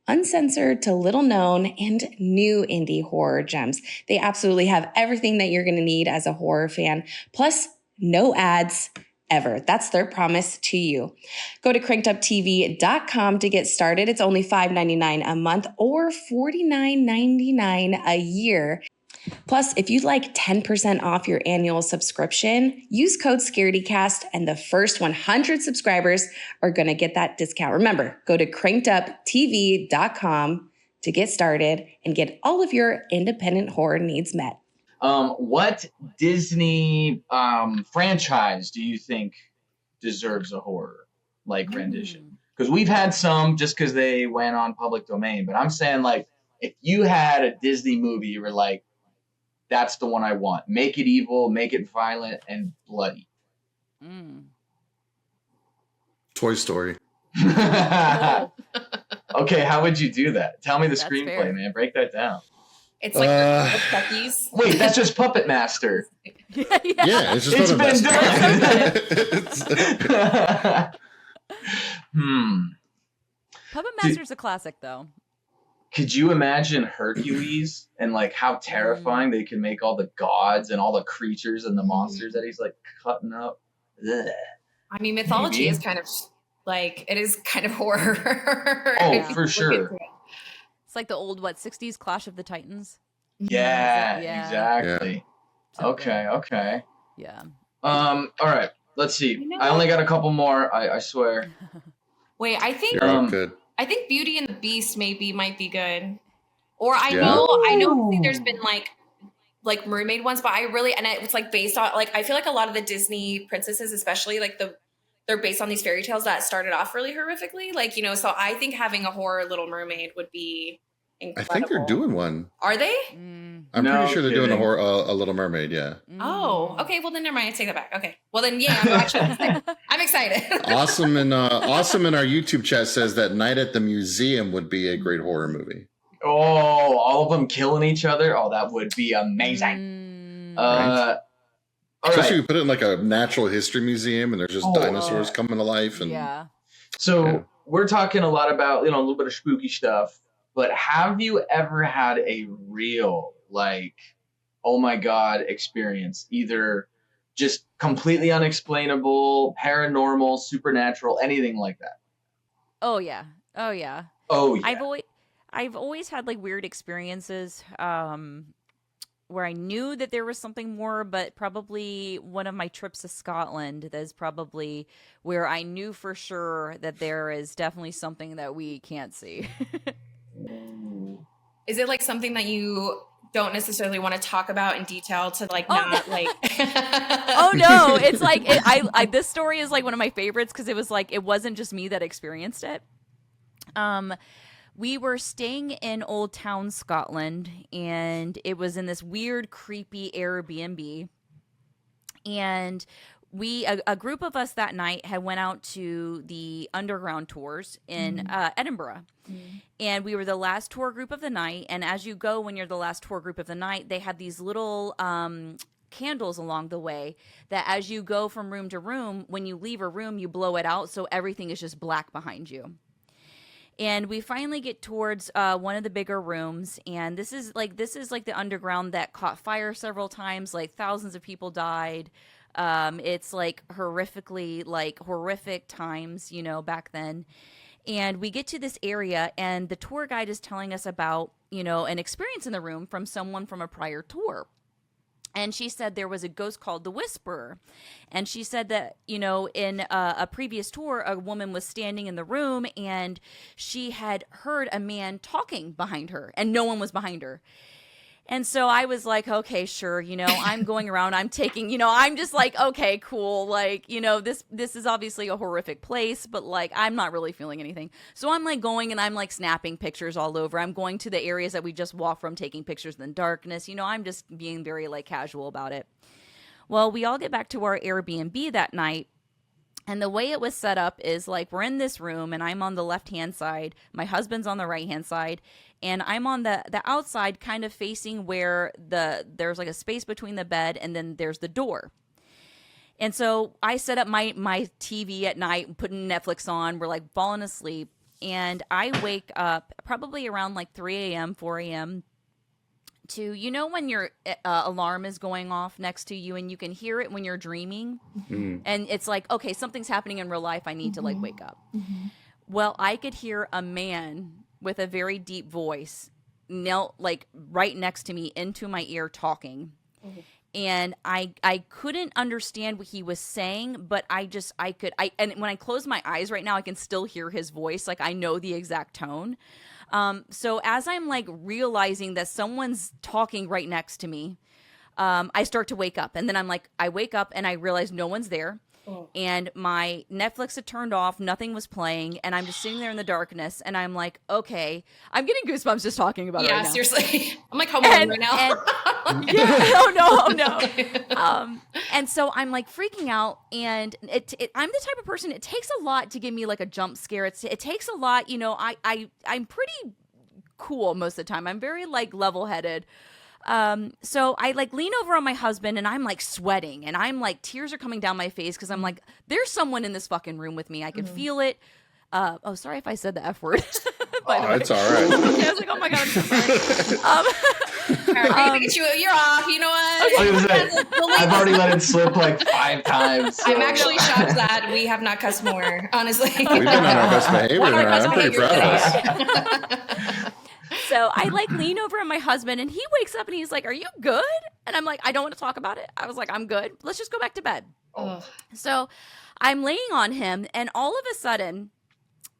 uncensored to little known, and new indie horror gems. They absolutely have everything that you're going to need as a horror fan, plus no ads ever. That's their promise to you. Go to crankeduptv.com to get started. It's only $5.99 a month or $49.99 a year. Plus, if you'd like 10% off your annual subscription, use code Scaredycast and the first 100 subscribers are going to get that discount. Remember, go to crankeduptv.com to get started and get all of your independent horror needs met. What Disney franchise do you think deserves a horror rendition? Because we've had some just because they went on public domain, but I'm saying like if you had a Disney movie, you were like, that's the one I want. Make it evil, make it violent and bloody. Toy Story. Okay, how would you do that? Tell me the screenplay, fair. Man. Break that down. It's like Chucky's. Wait, that's just Puppet Master. Yeah, it's just It's been done. Puppet Master's a classic, though. Could you imagine Hercules and like how terrifying they can make all the gods and all the creatures and the monsters that he's like cutting up? Ugh. I mean, mythology is kind of like, it is kind of horror. Oh, for sure. It's like the old, 60s Clash of the Titans? Yeah. Exactly. Yeah. Okay. Yeah. All right. Let's see. I only got a couple more. I swear. Wait, I think good. I think Beauty and the Beast might be good. Or I know there's been like mermaid ones, but it's like based on like I feel like a lot of the Disney princesses, especially they're based on these fairy tales that started off really horrifically. Like, so I think having a horror Little Mermaid would be incredible. I think they're doing one. Are they? I'm pretty sure they're doing a Little Mermaid, yeah. Oh, okay. Well, then never mind. I take that back. Okay. Well, then, yeah, I'm excited. Awesome in our YouTube chat says that Night at the Museum would be a great horror movie. Oh, all of them killing each other. Oh, that would be amazing. Right. Especially if you put it in like a natural history museum and there's just dinosaurs coming to life. And So we're talking a lot about, a little bit of spooky stuff, but have you ever had a real oh my God experience, either just completely unexplainable, paranormal, supernatural, anything like that? Oh yeah. I've always had weird experiences where I knew that there was something more, but probably one of my trips to Scotland is probably where I knew for sure that there is definitely something that we can't see. Is it like something that you don't necessarily want to talk about in detail to like not like. Oh no, it's like I this story is like one of my favorites because it was like it wasn't just me that experienced it. We were staying in Old Town, Scotland, and it was in this weird, creepy Airbnb. And a group of us that night had went out to the underground tours in Edinburgh. And we were the last tour group of the night. And as you go, when you're the last tour group of the night, they have these little candles along the way that as you go from room to room, when you leave a room, you blow it out. So everything is just black behind you. And we finally get towards one of the bigger rooms, and this is like the underground that caught fire several times. Like thousands of people died. It's like horrific times, you know, back then. And we get to this area, and the tour guide is telling us about, you know, an experience in the room from someone from a prior tour. And she said there was a ghost called the Whisperer. And she said that, you know, in a previous tour, a woman was standing in the room and she had heard a man talking behind her and no one was behind her. And so I was like, okay, sure. You know, I'm going around, I'm taking, you know, I'm just like, okay, cool. Like, you know, this is obviously a horrific place, but like, I'm not really feeling anything. So I'm like going and I'm like snapping pictures all over. I'm going to the areas that we just walked from, taking pictures in the darkness. You know, I'm just being very like casual about it. Well, we all get back to our Airbnb that night. And the way it was set up is like we're in this room and I'm on the left-hand side. My husband's on the right-hand side. And I'm on the outside kind of facing where there's like a space between the bed and then there's the door. And so I set up my TV at night, putting Netflix on. We're like falling asleep. And I wake up probably around like 3 a.m., 4 a.m. to, you know, when your alarm is going off next to you and you can hear it when you're dreaming. And it's like, okay, something's happening in real life. I need to like wake up. Well, I could hear a man with a very deep voice knelt like right next to me into my ear talking. And I couldn't understand what he was saying, but and when I close my eyes right now, I can still hear his voice. Like I know the exact tone. So as I'm like realizing that someone's talking right next to me, I start to wake up, and then I'm like, I wake up and I realize no one's there. And my Netflix had turned off, nothing was playing, and I'm just sitting there in the darkness, and I'm like, okay, I'm getting goosebumps just talking about it right now. Yeah, seriously. I'm like home alone right now. Oh no. And so I'm like freaking out, and I'm the type of person, it takes a lot to give me like a jump scare. It takes a lot, you know, I'm pretty cool most of the time. I'm very like level-headed. So I like lean over on my husband and I'm like sweating and I'm like tears are coming down my face because I'm like, there's someone in this fucking room with me. I can feel it. Oh, sorry if I said the F word. It's all right. Okay, I was like, oh my God, I'm so sorry. You're off. You know what? I've already let it slip like 5 times. So. I'm actually shocked that we have not cussed more, honestly. We've been on our best behavior. I'm pretty proud of us. So I like lean over at my husband and he wakes up and he's like, are you good? And I'm like, I don't want to talk about it. I was like, I'm good. Let's just go back to bed. So I'm laying on him and all of a sudden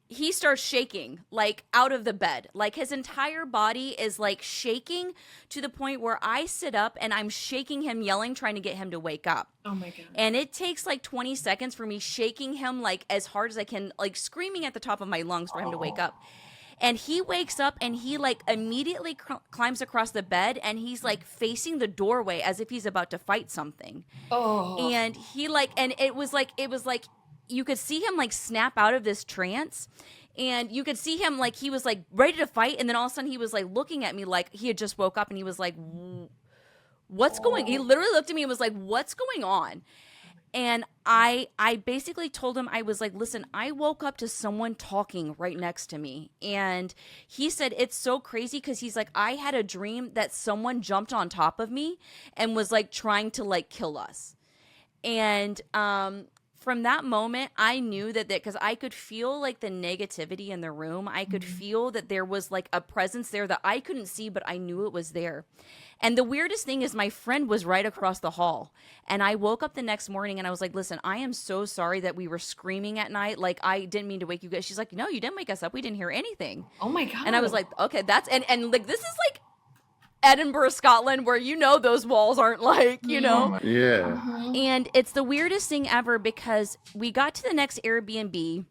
he starts shaking like out of the bed. Like his entire body is like shaking to the point where I sit up and I'm shaking him, yelling, trying to get him to wake up. Oh my God. And it takes like 20 seconds for me shaking him like as hard as I can, like screaming at the top of my lungs for him to wake up. And he wakes up and he like immediately climbs across the bed and he's like facing the doorway as if he's about to fight something. And he like, and it was like you could see him like snap out of this trance and you could see him like he was like ready to fight. And then all of a sudden he was like looking at me like he had just woke up and he was like, what's going, he literally looked at me and was like, what's going on? And I basically told him, I was like, listen, I woke up to someone talking right next to me. And he said, it's so crazy because he's like, I had a dream that someone jumped on top of me and was like trying to like kill us. And from that moment, I knew that because I could feel like the negativity in the room. I could feel that there was like a presence there that I couldn't see, but I knew it was there. And the weirdest thing is my friend was right across the hall. And I woke up the next morning and I was like, listen, I am so sorry that we were screaming at night. Like, I didn't mean to wake you guys. She's like, no, you didn't wake us up. We didn't hear anything. Oh my God. And I was like, okay, that's, and like, this is like Edinburgh, Scotland, where those walls aren't like, Yeah. And it's the weirdest thing ever because we got to the next Airbnb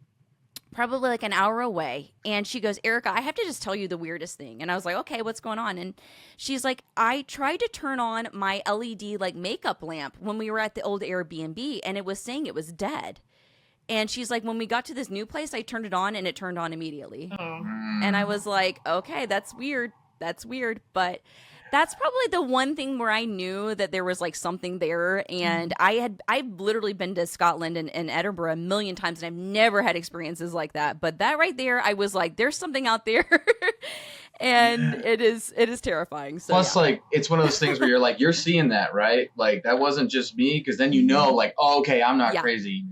probably like an hour away, and she goes, Erica, I have to just tell you the weirdest thing. And I was like, okay, what's going on? And she's like, I tried to turn on my LED like makeup lamp when we were at the old Airbnb, and it was saying it was dead. And she's like, when we got to this new place, I turned it on and it turned on immediately. And I was like, okay, that's weird. But that's probably the one thing where I knew that there was like something there. And I've literally been to Scotland and Edinburgh a million times, and I've never had experiences like that. But that right there, I was like, there's something out there. And it is terrifying. So, plus, like, it's one of those things where you're like, you're seeing that, right? Like, that wasn't just me, because then like, oh, okay, I'm not crazy.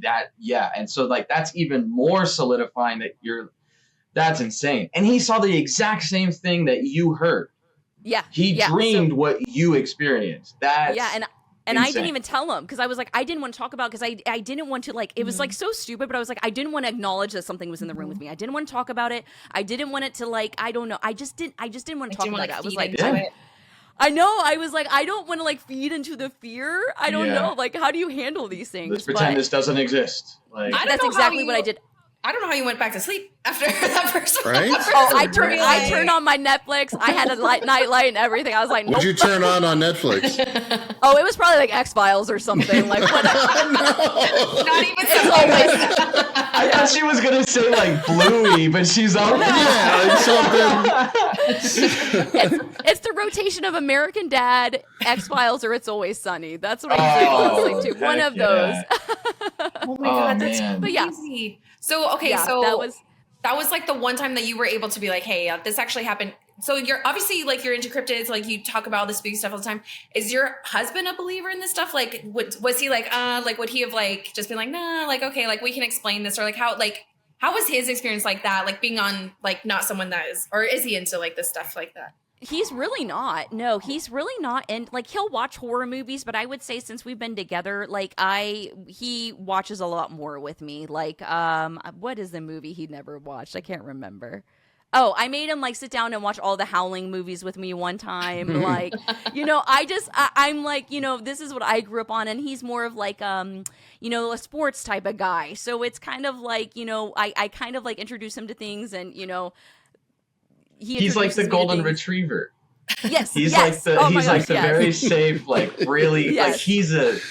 And so like that's even more solidifying that that's insane. And he saw the exact same thing that you heard. Yeah. He dreamed what you experienced. That's and I didn't even tell him because I was like, I didn't want to talk about because I didn't want to like, it was like so stupid, but I was like, I didn't want to acknowledge that something was in the room with me. I didn't want to talk about it. I didn't want it to like, I don't know. I just didn't want to talk about it. I was like, I know. I was like, I don't want to like feed into the fear. I don't know. Like, how do you handle these things? Let's pretend this doesn't exist. Like, that's exactly what I did. I don't know how you went back to sleep after that first one. Right? I turned on my Netflix. I had a nightlight and everything. I was like, nope. What'd you turn on Netflix? It was probably like X-Files or something. Like, what? Not even I thought she was gonna say like Bluey, but she's all It's the rotation of American Dad, X-Files, or It's Always Sunny. That's what I usually fall asleep to. One of those. Oh my god, that's man. crazy. So that was like the one time that you were able to be like, hey, this actually happened. So you're obviously like you're into cryptids, like you talk about the spooky stuff all the time. Is your husband a believer in this stuff? Like, was he like would he have like just been like, nah, like okay, like we can explain this, or like how was his experience like that, like being on like not someone that is, or is he into like this stuff like that? He's really not. No, he's really not. And like he'll watch horror movies, but I would say since we've been together, like he watches a lot more with me. Like what is the movie he never watched? I can't remember. Oh, I made him like sit down and watch all the Howling movies with me one time. Like, I'm like, this is what I grew up on, and he's more of like a sports type of guy. So it's kind of like, I kind of like introduce him to things, and he's like the golden retriever. Yes, he's like the very safe, like really, like he's the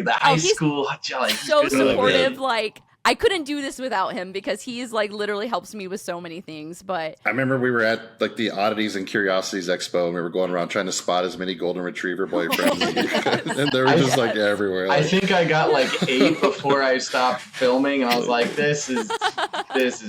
high school, like so supportive. Like I couldn't do this without him because he's like literally helps me with so many things. But I remember we were at like the Oddities and Curiosities Expo, and we were going around trying to spot as many golden retriever boyfriends as we could, and they were just like everywhere. Like, I think I got like 8 before I stopped filming, and I was like, this is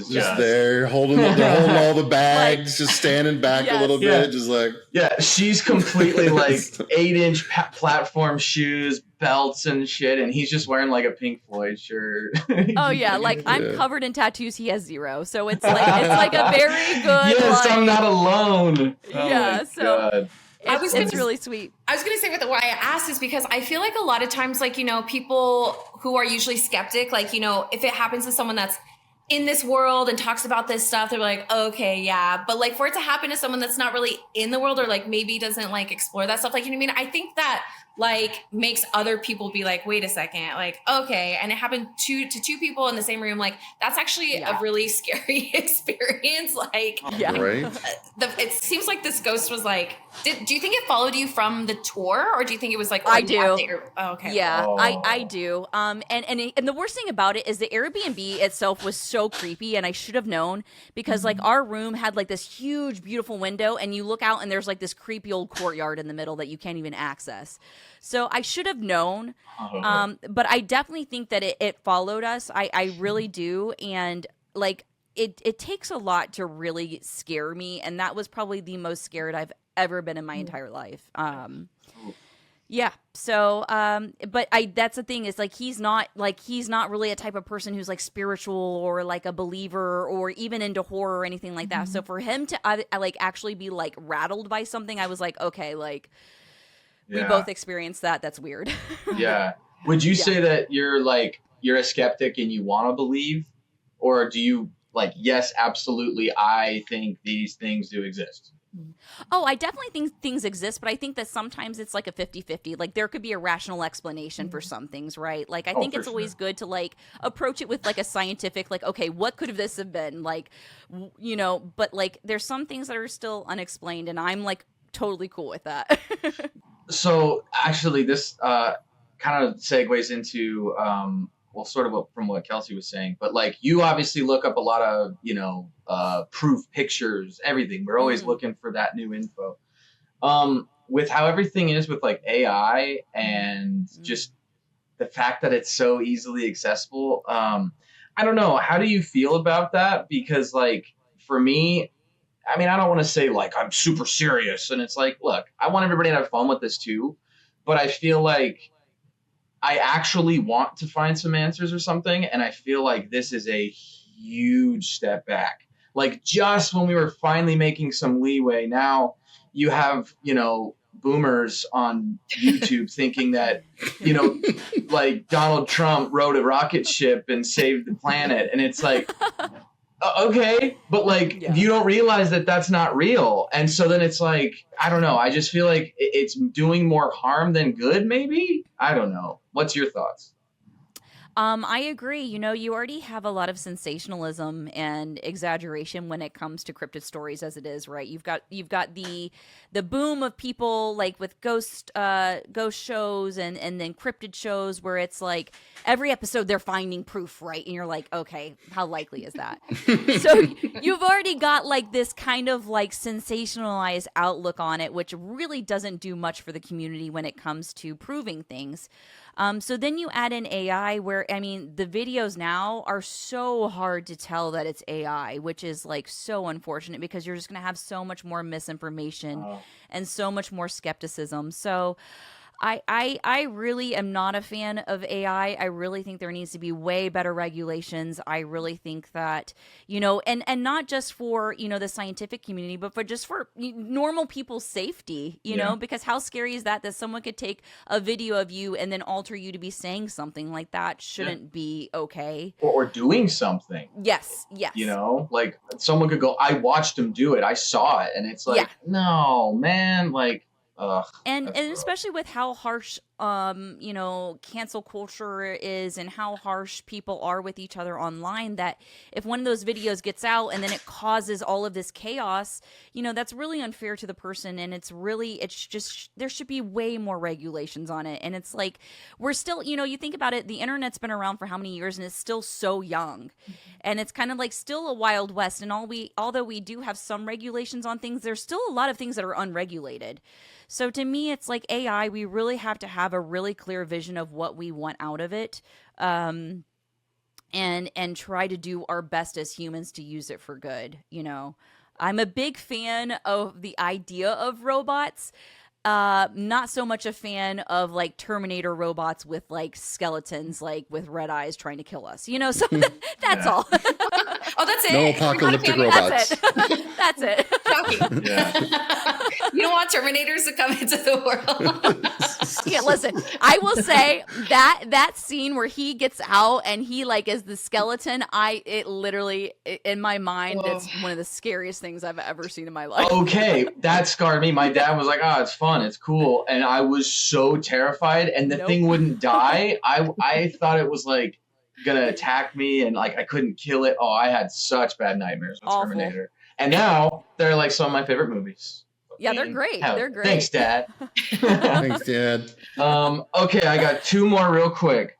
just there holding all the bags, just standing back a little bit, just like she's completely like 8-inch platform shoes, belts and shit, and he's just wearing like a Pink Floyd shirt. Oh yeah, like I'm covered in tattoos. He has 0, so it's like a very good. Yes, I'm not alone. Yeah, so it's really sweet. I was gonna say why I asked is because I feel like a lot of times, like people who are usually skeptic, like if it happens to someone that's in this world and talks about this stuff, they're like, okay, yeah. But like for it to happen to someone that's not really in the world or like maybe doesn't like explore that stuff, like, you know what I mean? I think that like makes other people be like, wait a second, like, okay. And it happened to two people in the same room. Like that's actually a really scary experience. Like, right. It seems like this ghost was like, do you think it followed you from the tour, or do you think it was like, I do. Okay. Yeah, I do. And the worst thing about it is the Airbnb itself was so creepy, and I should have known because like our room had like this huge, beautiful window, and you look out and there's like this creepy old courtyard in the middle that you can't even access. So I should have known, but I definitely think that it followed us. I really do, and like it takes a lot to really scare me, and that was probably the most scared I've ever been in my entire life. Yeah. So, but that's the thing is like he's not really a type of person who's like spiritual or like a believer or even into horror or anything like that. So for him to like actually be like rattled by something, I was like, okay, like. We both experienced that. That's weird. Yeah. Would you say that you're a skeptic and you want to believe, or do you like, yes, absolutely, I think these things do exist? Oh, I definitely think things exist, but I think that sometimes it's like a 50-50. Like there could be a rational explanation for some things, right? Like I think it's always good to like approach it with like a scientific, like, okay, what could this have been? Like, you know, but like there's some things that are still unexplained, and I'm like totally cool with that. So actually, this kind of segues into well, sort of from what Kelsey was saying, but like you obviously look up a lot of proof pictures, everything. We're always looking for that new info. With how everything is with like AI and just the fact that it's so easily accessible, I don't know. How do you feel about that? Because like for me, I mean, I don't want to say like I'm super serious, and it's like, look, I want everybody to have fun with this too, but I feel like I actually want to find some answers or something, and I feel like this is a huge step back. Like just when we were finally making some leeway, now you have, boomers on YouTube thinking that, like Donald Trump rode a rocket ship and saved the planet, and it's like, okay, but like you don't realize that that's not real, and so then it's like, I don't know, I just feel like it's doing more harm than good, maybe. I don't know, what's your thoughts? I agree. You already have a lot of sensationalism and exaggeration when it comes to cryptid stories as it is, right? You've got the boom of people like with ghost shows and then cryptid shows where it's like every episode they're finding proof, right? And you're like, okay, how likely is that? So you've already got like this kind of like sensationalized outlook on it, which really doesn't do much for the community when it comes to proving things. So then you add in AI where, I mean, the videos now are so hard to tell that it's AI, which is like so unfortunate because you're just going to have so much more misinformation and so much more skepticism. So I really am not a fan of AI. I really think there needs to be way better regulations. I really think that, and not just for, the scientific community, but for normal people's safety, you know, because how scary is that someone could take a video of you and then alter you to be saying something like that shouldn't be okay. Or doing something. Yes. Like someone could go, I watched him do it. I saw it. And it's like, no, man, like, and especially with how harsh cancel culture is and how harsh people are with each other online, that if one of those videos gets out and then it causes all of this chaos, that's really unfair to the person. And it's just, there should be way more regulations on it. And it's like, we're still, you think about it, the internet's been around for how many years and it's still so young. And it's kind of like still a Wild West. And although we do have some regulations on things, there's still a lot of things that are unregulated. So to me, it's like AI, we really have to have a really clear vision of what we want out of it, and try to do our best as humans to use it for good. I'm a big fan of the idea of robots. Not so much a fan of like Terminator robots with like skeletons, like with red eyes trying to kill us, so that's all. Oh, that's it. No apocalyptic robots. That's it. Shocking. You don't want Terminators to come into the world. Yeah, listen, I will say that scene where he gets out and he like is the skeleton, it literally, in my mind, it's one of the scariest things I've ever seen in my life. Okay, that scarred me. My dad was like, oh, it's fun, it's cool. And I was so terrified, and the thing wouldn't die. I thought it was like gonna attack me and like I couldn't kill it. Oh, I had such bad nightmares with Terminator. And now they're like some of my favorite movies. Yeah, they're great. They're great. Thanks, Dad. Thanks, Dad. Okay, I got two more real quick.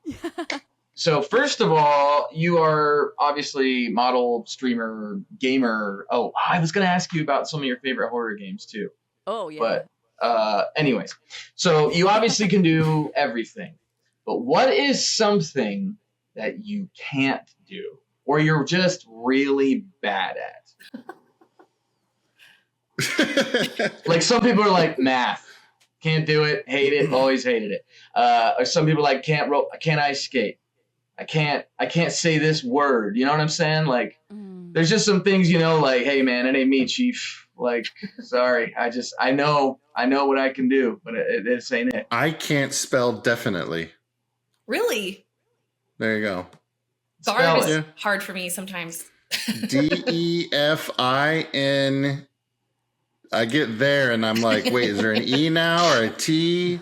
So first of all, you are obviously model, streamer, gamer. Oh, I was going to ask you about some of your favorite horror games too. Oh, yeah. But anyways, so you obviously can do everything. But what is something that you can't do or you're just really bad at? Like some people are like math, can't do it, hate it, always hated it. Or some people like can't ice skate. I can't say this word. You know what I'm saying? Like there's just some things, like, hey man, it ain't me, chief. Like, sorry. I know what I can do, but it ain't it. I can't spell definitely. Really? There you go. Bard is hard for me sometimes. DEFIN. I get there and I'm like, wait, is there an E now or a T?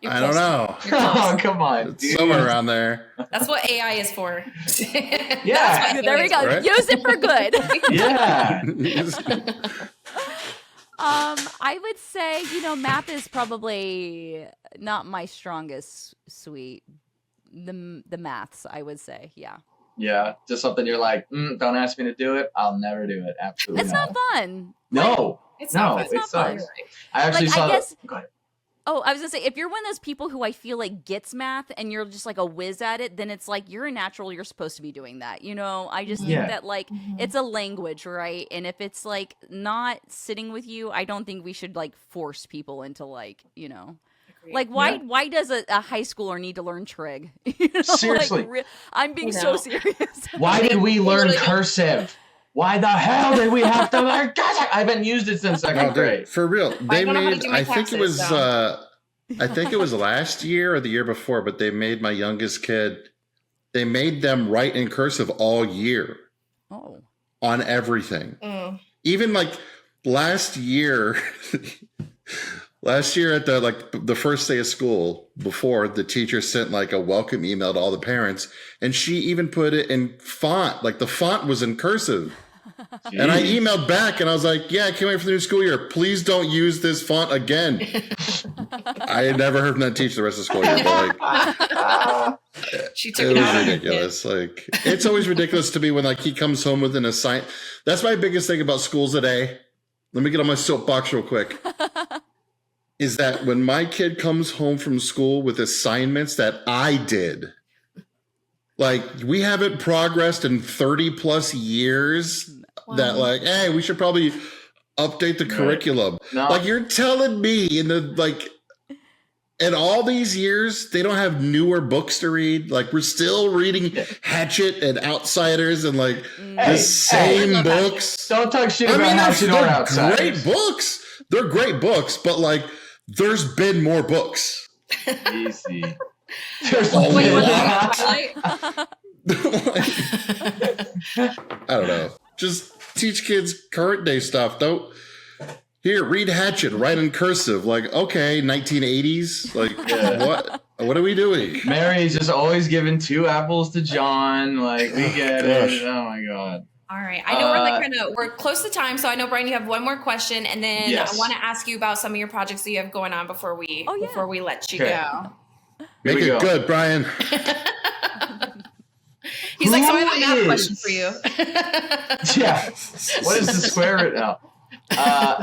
You're I don't close. know. You're close. Oh, come on. It's dude. somewhere around there. That's what AI is for. Yeah. There we go. Right? Use it for good. Yeah. I would say, math is probably not my strongest suite. The maths, I would say, yeah. Yeah. Just something you're like, don't ask me to do it. I'll never do it. Absolutely It's not fun. No. It's No, not fun. it not fun. sucks. I actually Like, saw I guess- Go ahead. Oh, I was gonna say, if you're one of those people who I feel like gets math and you're just like a whiz at it, then it's like you're a natural. You're supposed to be doing that. I just Yeah. think that like it's a language, right? And if it's like not sitting with you, I don't think we should like force people into like Agreed. like why Yeah. why does a high schooler need to learn trig? Seriously. I'm being No. so serious. Why did we learn Literally- cursive? Why the hell did we have to learn cursive? I haven't used it since second Oh, grade. dude, for real. They don't know how to made, do my I think it taxes, was, so. I think it was last year or the year before, but they made my youngest kid, they made them write in cursive all year Oh. on everything. Mm. Even like last year at the first day of school, before the teacher sent like a welcome email to all the parents, and she even put it in font, like the font was in cursive. And I Jeez. emailed back and I was like, yeah, I can't wait for the new school year. Please don't use this font again. I had never heard from that teacher the rest of the school year, but like She took it it was out on her ridiculous. Like it's always ridiculous to me when like he comes home with an assignment. That's my biggest thing about schools today. Let me get on my soapbox real quick. Is that when my kid comes home from school with assignments that I did, like we haven't progressed in 30 plus years, that like, hey, we should probably update the curriculum. No. Like you're telling me in all these years, they don't have newer books to read. Like we're still reading Hatchet and Outsiders and like the same books. Don't talk shit I about mean, Hatchet or they're Outsiders. great books. They're great books, but like there's been more books. Easy. There's Oh, Wait, what? what's I don't know. Just teach kids current day stuff. Don't here read Hatchet, write in cursive. Like okay, 1980s. Like what are we doing? Mary's just always giving 2 apples to John. Like we get Gosh. it. Oh my god. All right. I know we're close to time, so I know Brian, you have one more question, and then Yes. I want to ask you about some of your projects that you have going on before we let you Okay. go. Make we it go. good, Brian. He's like, so I have a Who math is- question for you. Yeah. What is the square root now?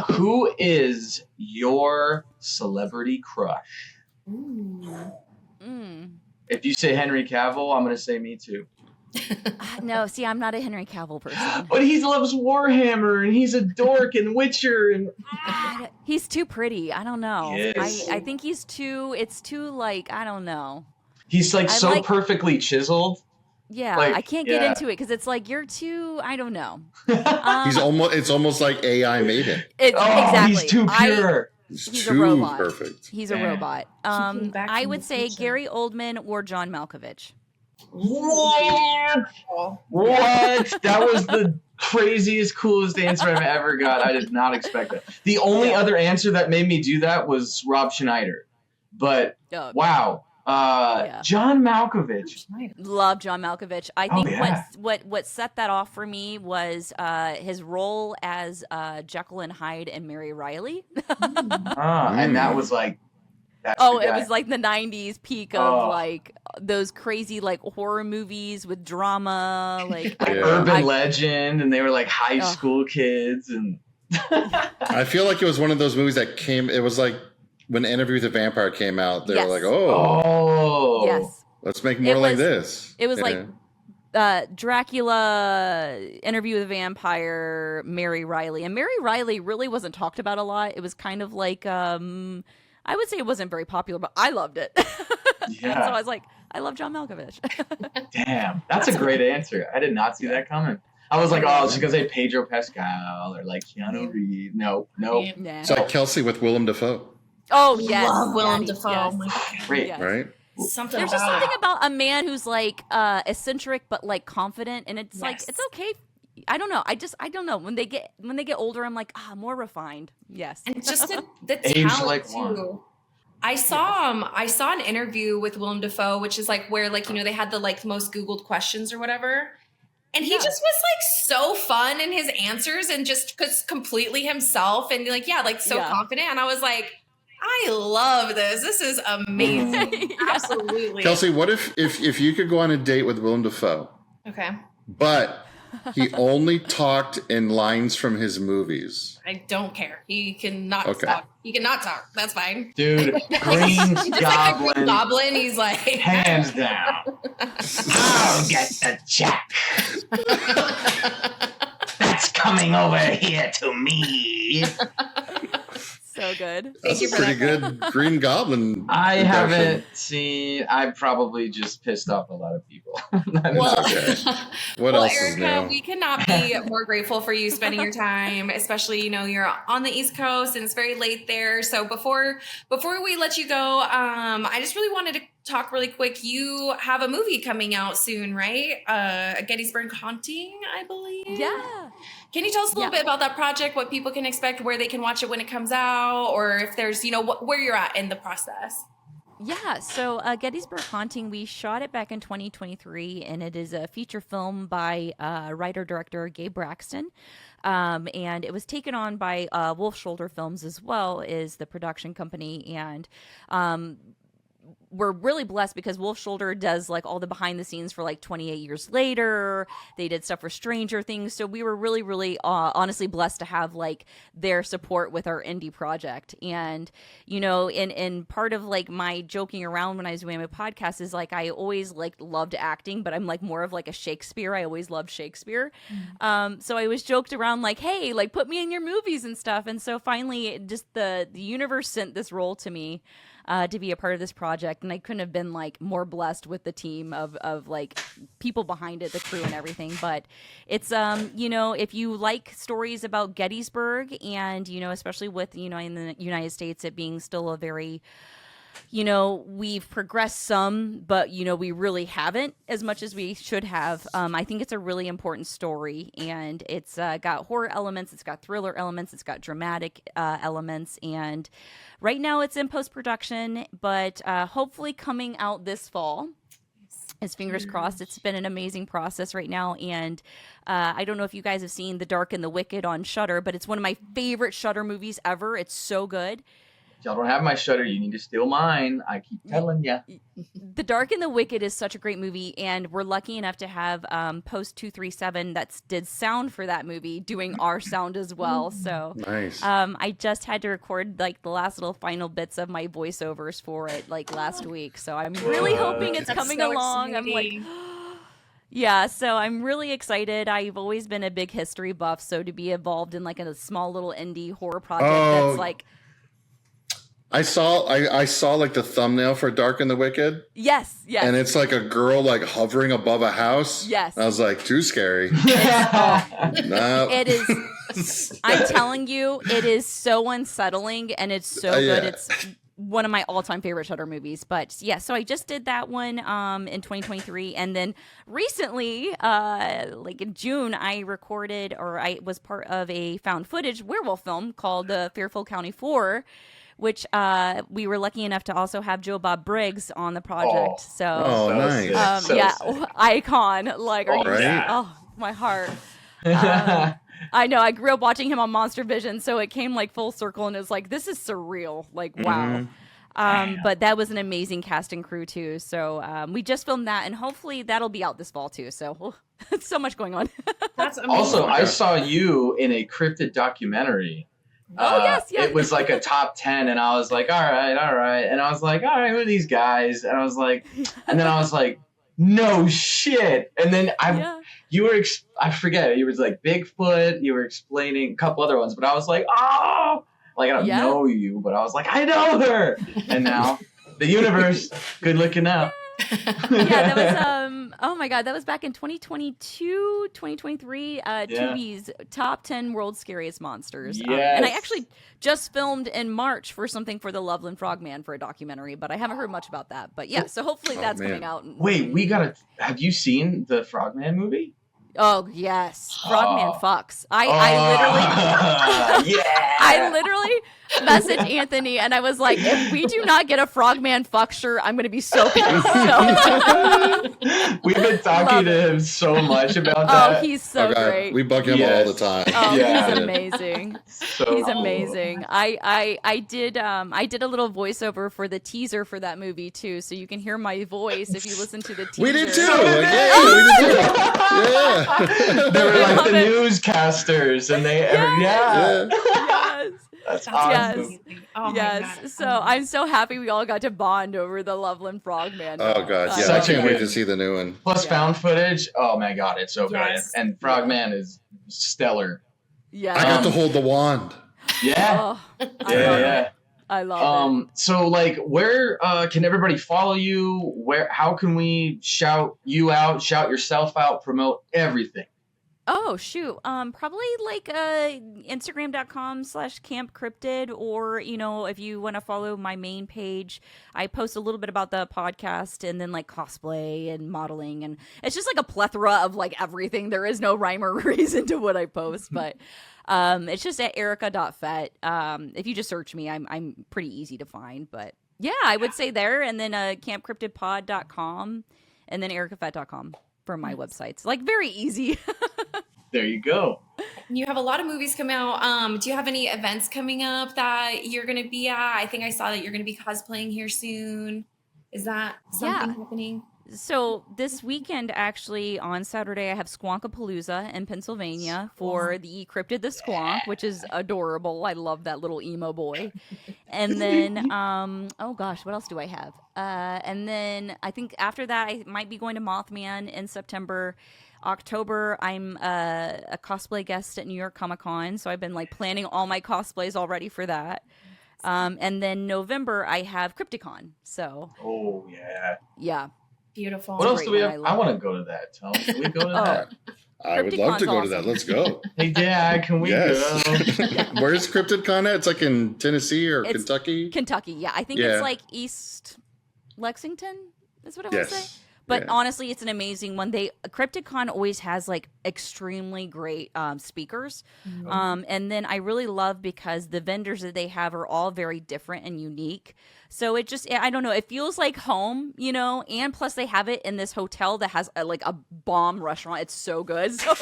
Who is your celebrity crush? If you say Henry Cavill, I'm gonna say me too. No, see, I'm not a Henry Cavill person. But he loves Warhammer and he's a dork and Witcher and He's too pretty. I don't know. Yes. I think it's too like, I don't know. he's like I so like- perfectly chiseled. Yeah, Like, I can't get yeah. into it because it's like you're too. I don't know. It's almost like AI made him. Exactly. He's too pure. He's too a robot. perfect. He's a Damn. robot. Keeping back I from would the say future. Gary Oldman or John Malkovich. What? What? That was the craziest, coolest answer I've ever got. I did not expect that. The only other answer that made me do that was Rob Schneider. But wow. John Malkovich. Love John Malkovich. I think yeah. what set that off for me was his role as Jekyll and Hyde and Mary Riley. And that was like that's Oh, the it guy. was like the 90s peak of like those crazy like horror movies with drama, like Urban Legend, and they were like high school kids, and I feel like it was one of those movies that came. It was like when Interview with the Vampire came out. They were like, "Oh, yes, let's make more like this." It was like Dracula, Interview with the Vampire, Mary Riley, and Mary Riley really wasn't talked about a lot. It was kind of like I would say it wasn't very popular, but I loved it. Yeah. So I was like, I love John Malkovich. Damn, that's a great answer. I did not see that coming. I was like, oh, it's because they Pedro Pascal or like Keanu Reeves. No. Nah. It's like Kelsey with Willem Dafoe, Oh yes, Love Willem yes, Dafoe. yes. Oh my God. Great. Yes. right? Something There's about just something about a man who's like eccentric but like confident, and it's like Yes. it's okay. I don't know. I don't know. When they get older, I'm like, more refined. Yes. And just the Age talent like too. one. I saw an interview with Willem Dafoe, which is like where like, you know, they had the like most Googled questions or whatever. And he just was like so fun in his answers and just completely himself and like, like so confident. And I was like, I love this. This is amazing. Absolutely. Kelsey, what if you could go on a date with Willem Dafoe? Okay. But he only talked in lines from his movies. I don't care. He cannot talk. He cannot talk. That's fine. Dude, Green Just Goblin. like the Green Goblin, he's like Hands down. I'll get the check. That's coming over here to me. So good. Thank you That's for pretty that. good Green Goblin. I impression. haven't seen. I probably just pissed off a lot of people. Well, Okay. What well, else is Erica, new? we cannot be more grateful for you spending your time, especially, you know, you're on the East Coast and it's very late there. So before we let you go, I just really wanted to talk really quick. You have a movie coming out soon, right? A Gettysburg Haunting, I believe. Yeah. Can you tell us a little bit about that project, what people can expect, where they can watch it when it comes out, or if there's, you know, where you're at in the process? Yeah, so Gettysburg Haunting, we shot it back in 2023, and it is a feature film by writer-director Gabe Braxton. And it was taken on by Wolf Shoulder Films as well, is the production company. And we're really blessed because Wolf Shoulder does like all the behind the scenes for like 28 Years Later. They did stuff for Stranger Things. So we were really, really honestly blessed to have like their support with our indie project. And, you know, in part of like my joking around when I was doing my podcast is like, I always like loved acting, but I'm like more of like a Shakespeare. I always loved Shakespeare. So I was joked around like, hey, like put me in your movies and stuff. And so finally just the universe sent this role to me. To be a part of this project, and I couldn't have been like more blessed with the team of like people behind it, the crew and everything. But it's you know, if you like stories about Gettysburg, and you know, especially with, you know, in the United States it being still a very, you know, we've progressed some, but, you know, we really haven't as much as we should have. I think it's a really important story, and it's got horror elements, it's got thriller elements, it's got dramatic elements, and right now it's in post-production, but hopefully coming out this fall. As fingers crossed. It's been an amazing process right now, and I don't know if you guys have seen The Dark and the Wicked on Shudder, but it's one of my favorite Shudder movies ever. It's so good. If y'all don't have my Shutter, you need to steal mine. I keep telling ya. The Dark and the Wicked is such a great movie, and we're lucky enough to have Post 237 that did sound for that movie doing our sound as well. So Nice. I just had to record like the last little final bits of my voiceovers for it like last week. So I'm really hoping it's That's coming so along. I'm like, yeah, so I'm really excited. I've always been a big history buff, so to be involved in like a small little indie horror project that's like, I saw like the thumbnail for Dark and the Wicked. yes, And it's like a girl like hovering above a house. Yes. And I was like, too scary. No. It is. I'm telling you, it is so unsettling, and it's so good. Yeah. It's one of my all-time favorite Shudder movies. But yeah, so I just did that one in 2023, and then recently, like in June, I was part of a found footage werewolf film called The Fearful County 4. Which we were lucky enough to also have Joe Bob Briggs on the project. Oh, nice. sick. Icon. Like, my heart. I know. I grew up watching him on Monster Vision, so it came like full circle, and it was like, this is surreal. Like, wow. But that was an amazing cast and crew too. So we just filmed that, and hopefully that'll be out this fall too. So so much going on. That's amazing. Also, I saw you in a Cryptid documentary. Oh, yes. It was like a top 10, and I was like, all right. And I was like, all right, who are these guys? And I was like, no shit. And then you were, I forget, you was like Bigfoot, you were explaining a couple other ones, but I was like, oh, like I don't know you, but I was like, I know her. And now the universe, good looking out. Yeah, that was oh my god, that was back in 2022, 2023, Tubi's top 10 world scariest monsters. Yes. And I actually just filmed in March for something for the Loveland Frogman for a documentary, but I haven't heard much about that. But yeah, so hopefully that's coming out. Wait, have you seen the Frogman movie? Oh yes, Frogman fucks. I yeah. I literally messaged Anthony and I was like, if we do not get a Frogman fuck shirt, I'm gonna be so pissed. So. We've been talking to him so much about that. Oh, he's so great. We bug him all the time. Oh, Yeah. he's amazing. He's amazing. I did a little voiceover for the teaser for that movie too, so you can hear my voice if you listen to the teaser. We did too. We did too. Yeah. They were like the newscasters, and they Yes. That's awesome. Yes. Oh Yes. my God. So I'm so happy we all got to bond over the Loveland Frogman. Oh god, yeah, I can't wait to see the new one. Plus found footage. Oh my god, it's so Yes. good. And Frogman is stellar. Yeah. I got to hold the wand. Yeah. Oh, Yeah. I love it. So like where can everybody follow you? How can we shout you out, shout yourself out, promote everything? Oh shoot. Probably like Instagram.com/Camp Cryptid, or if you want to follow my main page, I post a little bit about the podcast and then like cosplay and modeling, and it's just like a plethora of like everything. There is no rhyme or reason to what I post, but it's just at erica.fett. If you just search me, I'm pretty easy to find, but yeah, I would say there, and then campcryptidpod.com and then ericafett.com for my websites. Like very easy. There you go. You have a lot of movies come out. Do you have any events coming up that you're going to be at? I think I saw that you're going to be cosplaying here soon. Is that something happening? So this weekend, actually, on Saturday, I have Squonkapalooza in Pennsylvania for the Cryptid the Squonk, which is adorable. I love that little emo boy. And then, oh gosh, what else do I have? And then I think after that, I might be going to Mothman in September. October, I'm a cosplay guest at New York Comic Con, so I've been like planning all my cosplays already for that. And then November, I have Crypticon. So. Oh yeah. Yeah. Beautiful. What else do we have? I want to go to that. Tom. Can we go to that? I would love to go to that. Let's go. Hey, Dad, can we go? Where's CryptidCon at? It's like in Tennessee or Kentucky? Kentucky, yeah. I think it's like East Lexington is what I want to say. But honestly, it's an amazing one. CryptidCon always has like extremely great speakers. And then I really love because the vendors that they have are all very different and unique. So it just, I don't know, it feels like home, and plus they have it in this hotel that has like a bomb restaurant. It's so good. So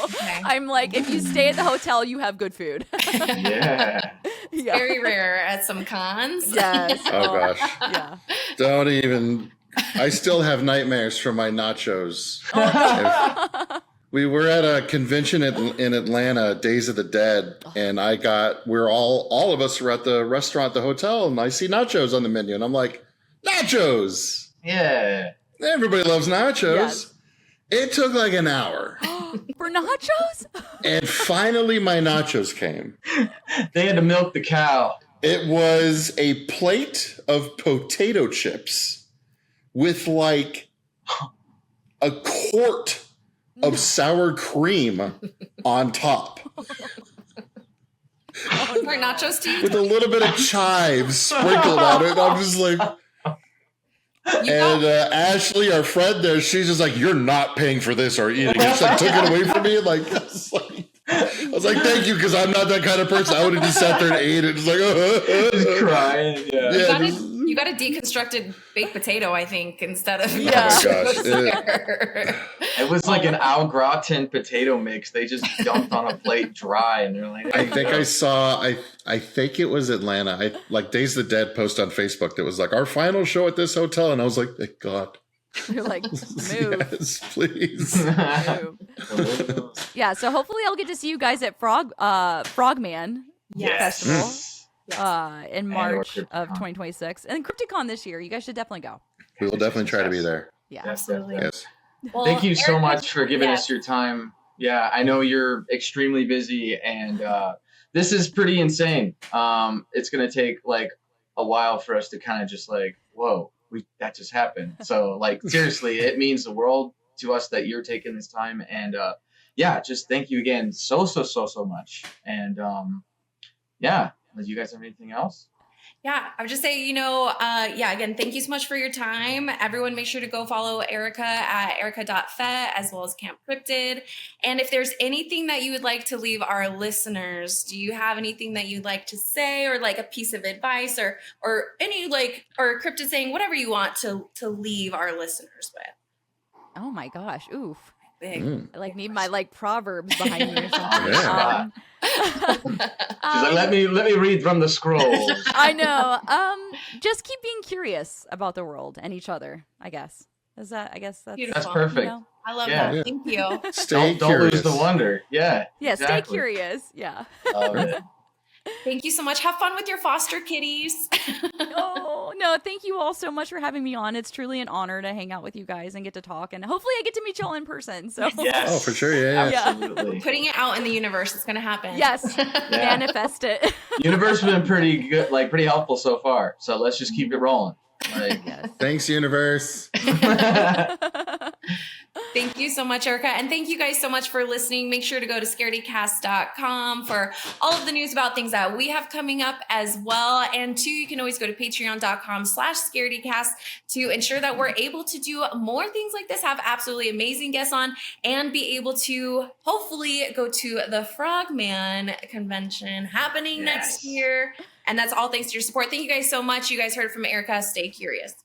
I'm like, if you stay at the hotel, you have good food. Yeah. Very rare at some cons. Yes. Oh gosh. Yeah. Don't even. I still have nightmares from my nachos. We were at a convention in Atlanta, Days of the Dead, and all of us were at the restaurant, the hotel, and I see nachos on the menu, and I'm like, nachos! Yeah. Everybody loves nachos. Yes. It took like an hour. For nachos? And finally my nachos came. They had to milk the cow. It was a plate of potato chips with like a quart of sour cream on top. For nachos to eat? With a little bit of chives sprinkled on it. I'm just like... And Ashley, our friend there, she's just like, you're not paying for this or eating it. She like, took it away from me. And like, I was like, thank you, because I'm not that kind of person. I would have just sat there and ate it. Just like, just crying. Yeah. You got a deconstructed baked potato, I think, instead of Oh my gosh. It was like an au gratin potato mix. They just dumped on a plate dry, and they're like, I think I saw, I think it was Atlanta. Like Days of the Dead post on Facebook that was like, our final show at this hotel. And I was like, thank God. You're like, move. Yes, please. Move. Yeah, so hopefully I'll get to see you guys at Frogman Festival in March of 2026. And Crypticon this year. You guys should definitely go. We will definitely try to be there. Yeah. Absolutely. Yes. Well, thank you so Erica, much for giving us your time. Yeah, I know you're extremely busy, and this is pretty insane. It's going to take like a while for us to kind of just like, whoa, that just happened. So like, seriously, it means the world to us that you're taking this time. And just thank you again so much. And do you guys have anything else? Yeah, I would just say, again, thank you so much for your time. Everyone, make sure to go follow Erica at erica.fett as well as Camp Cryptid. And if there's anything that you would like to leave our listeners, do you have anything that you'd like to say, or like a piece of advice, or any or Cryptid saying, whatever you want to leave our listeners with? Oh my gosh. Oof. Big. I need my proverbs behind me or something. Yeah. She's like, let me read from the scrolls. I know. Just keep being curious about the world and each other, I guess. That's Beautiful. That's perfect. I love Yeah. that. Thank you. Stay Don't curious. lose the wonder. Yeah. Yeah, exactly. stay curious. Yeah. Love it. Thank you so much. Have fun with your foster kitties. Oh, no, thank you all so much for having me on. It's truly an honor to hang out with you guys and get to talk. And hopefully I get to meet y'all in person. So Yes. Oh, for sure. Yeah. Absolutely. Putting it out in the universe. It's going to happen. yes, manifest it. Universe has been pretty good, pretty helpful so far. So let's just keep it rolling. Yes. Thanks, universe. Thank you so much, Erica. And thank you guys so much for listening. Make sure to go to scaredycast.com for all of the news about things that we have coming up as well. And two, you can always go to patreon.com/scaredycast to ensure that we're able to do more things like this, have absolutely amazing guests on, and be able to hopefully go to the Frogman convention happening next year. And that's all thanks to your support. Thank you guys so much. You guys heard from Erica. Stay curious.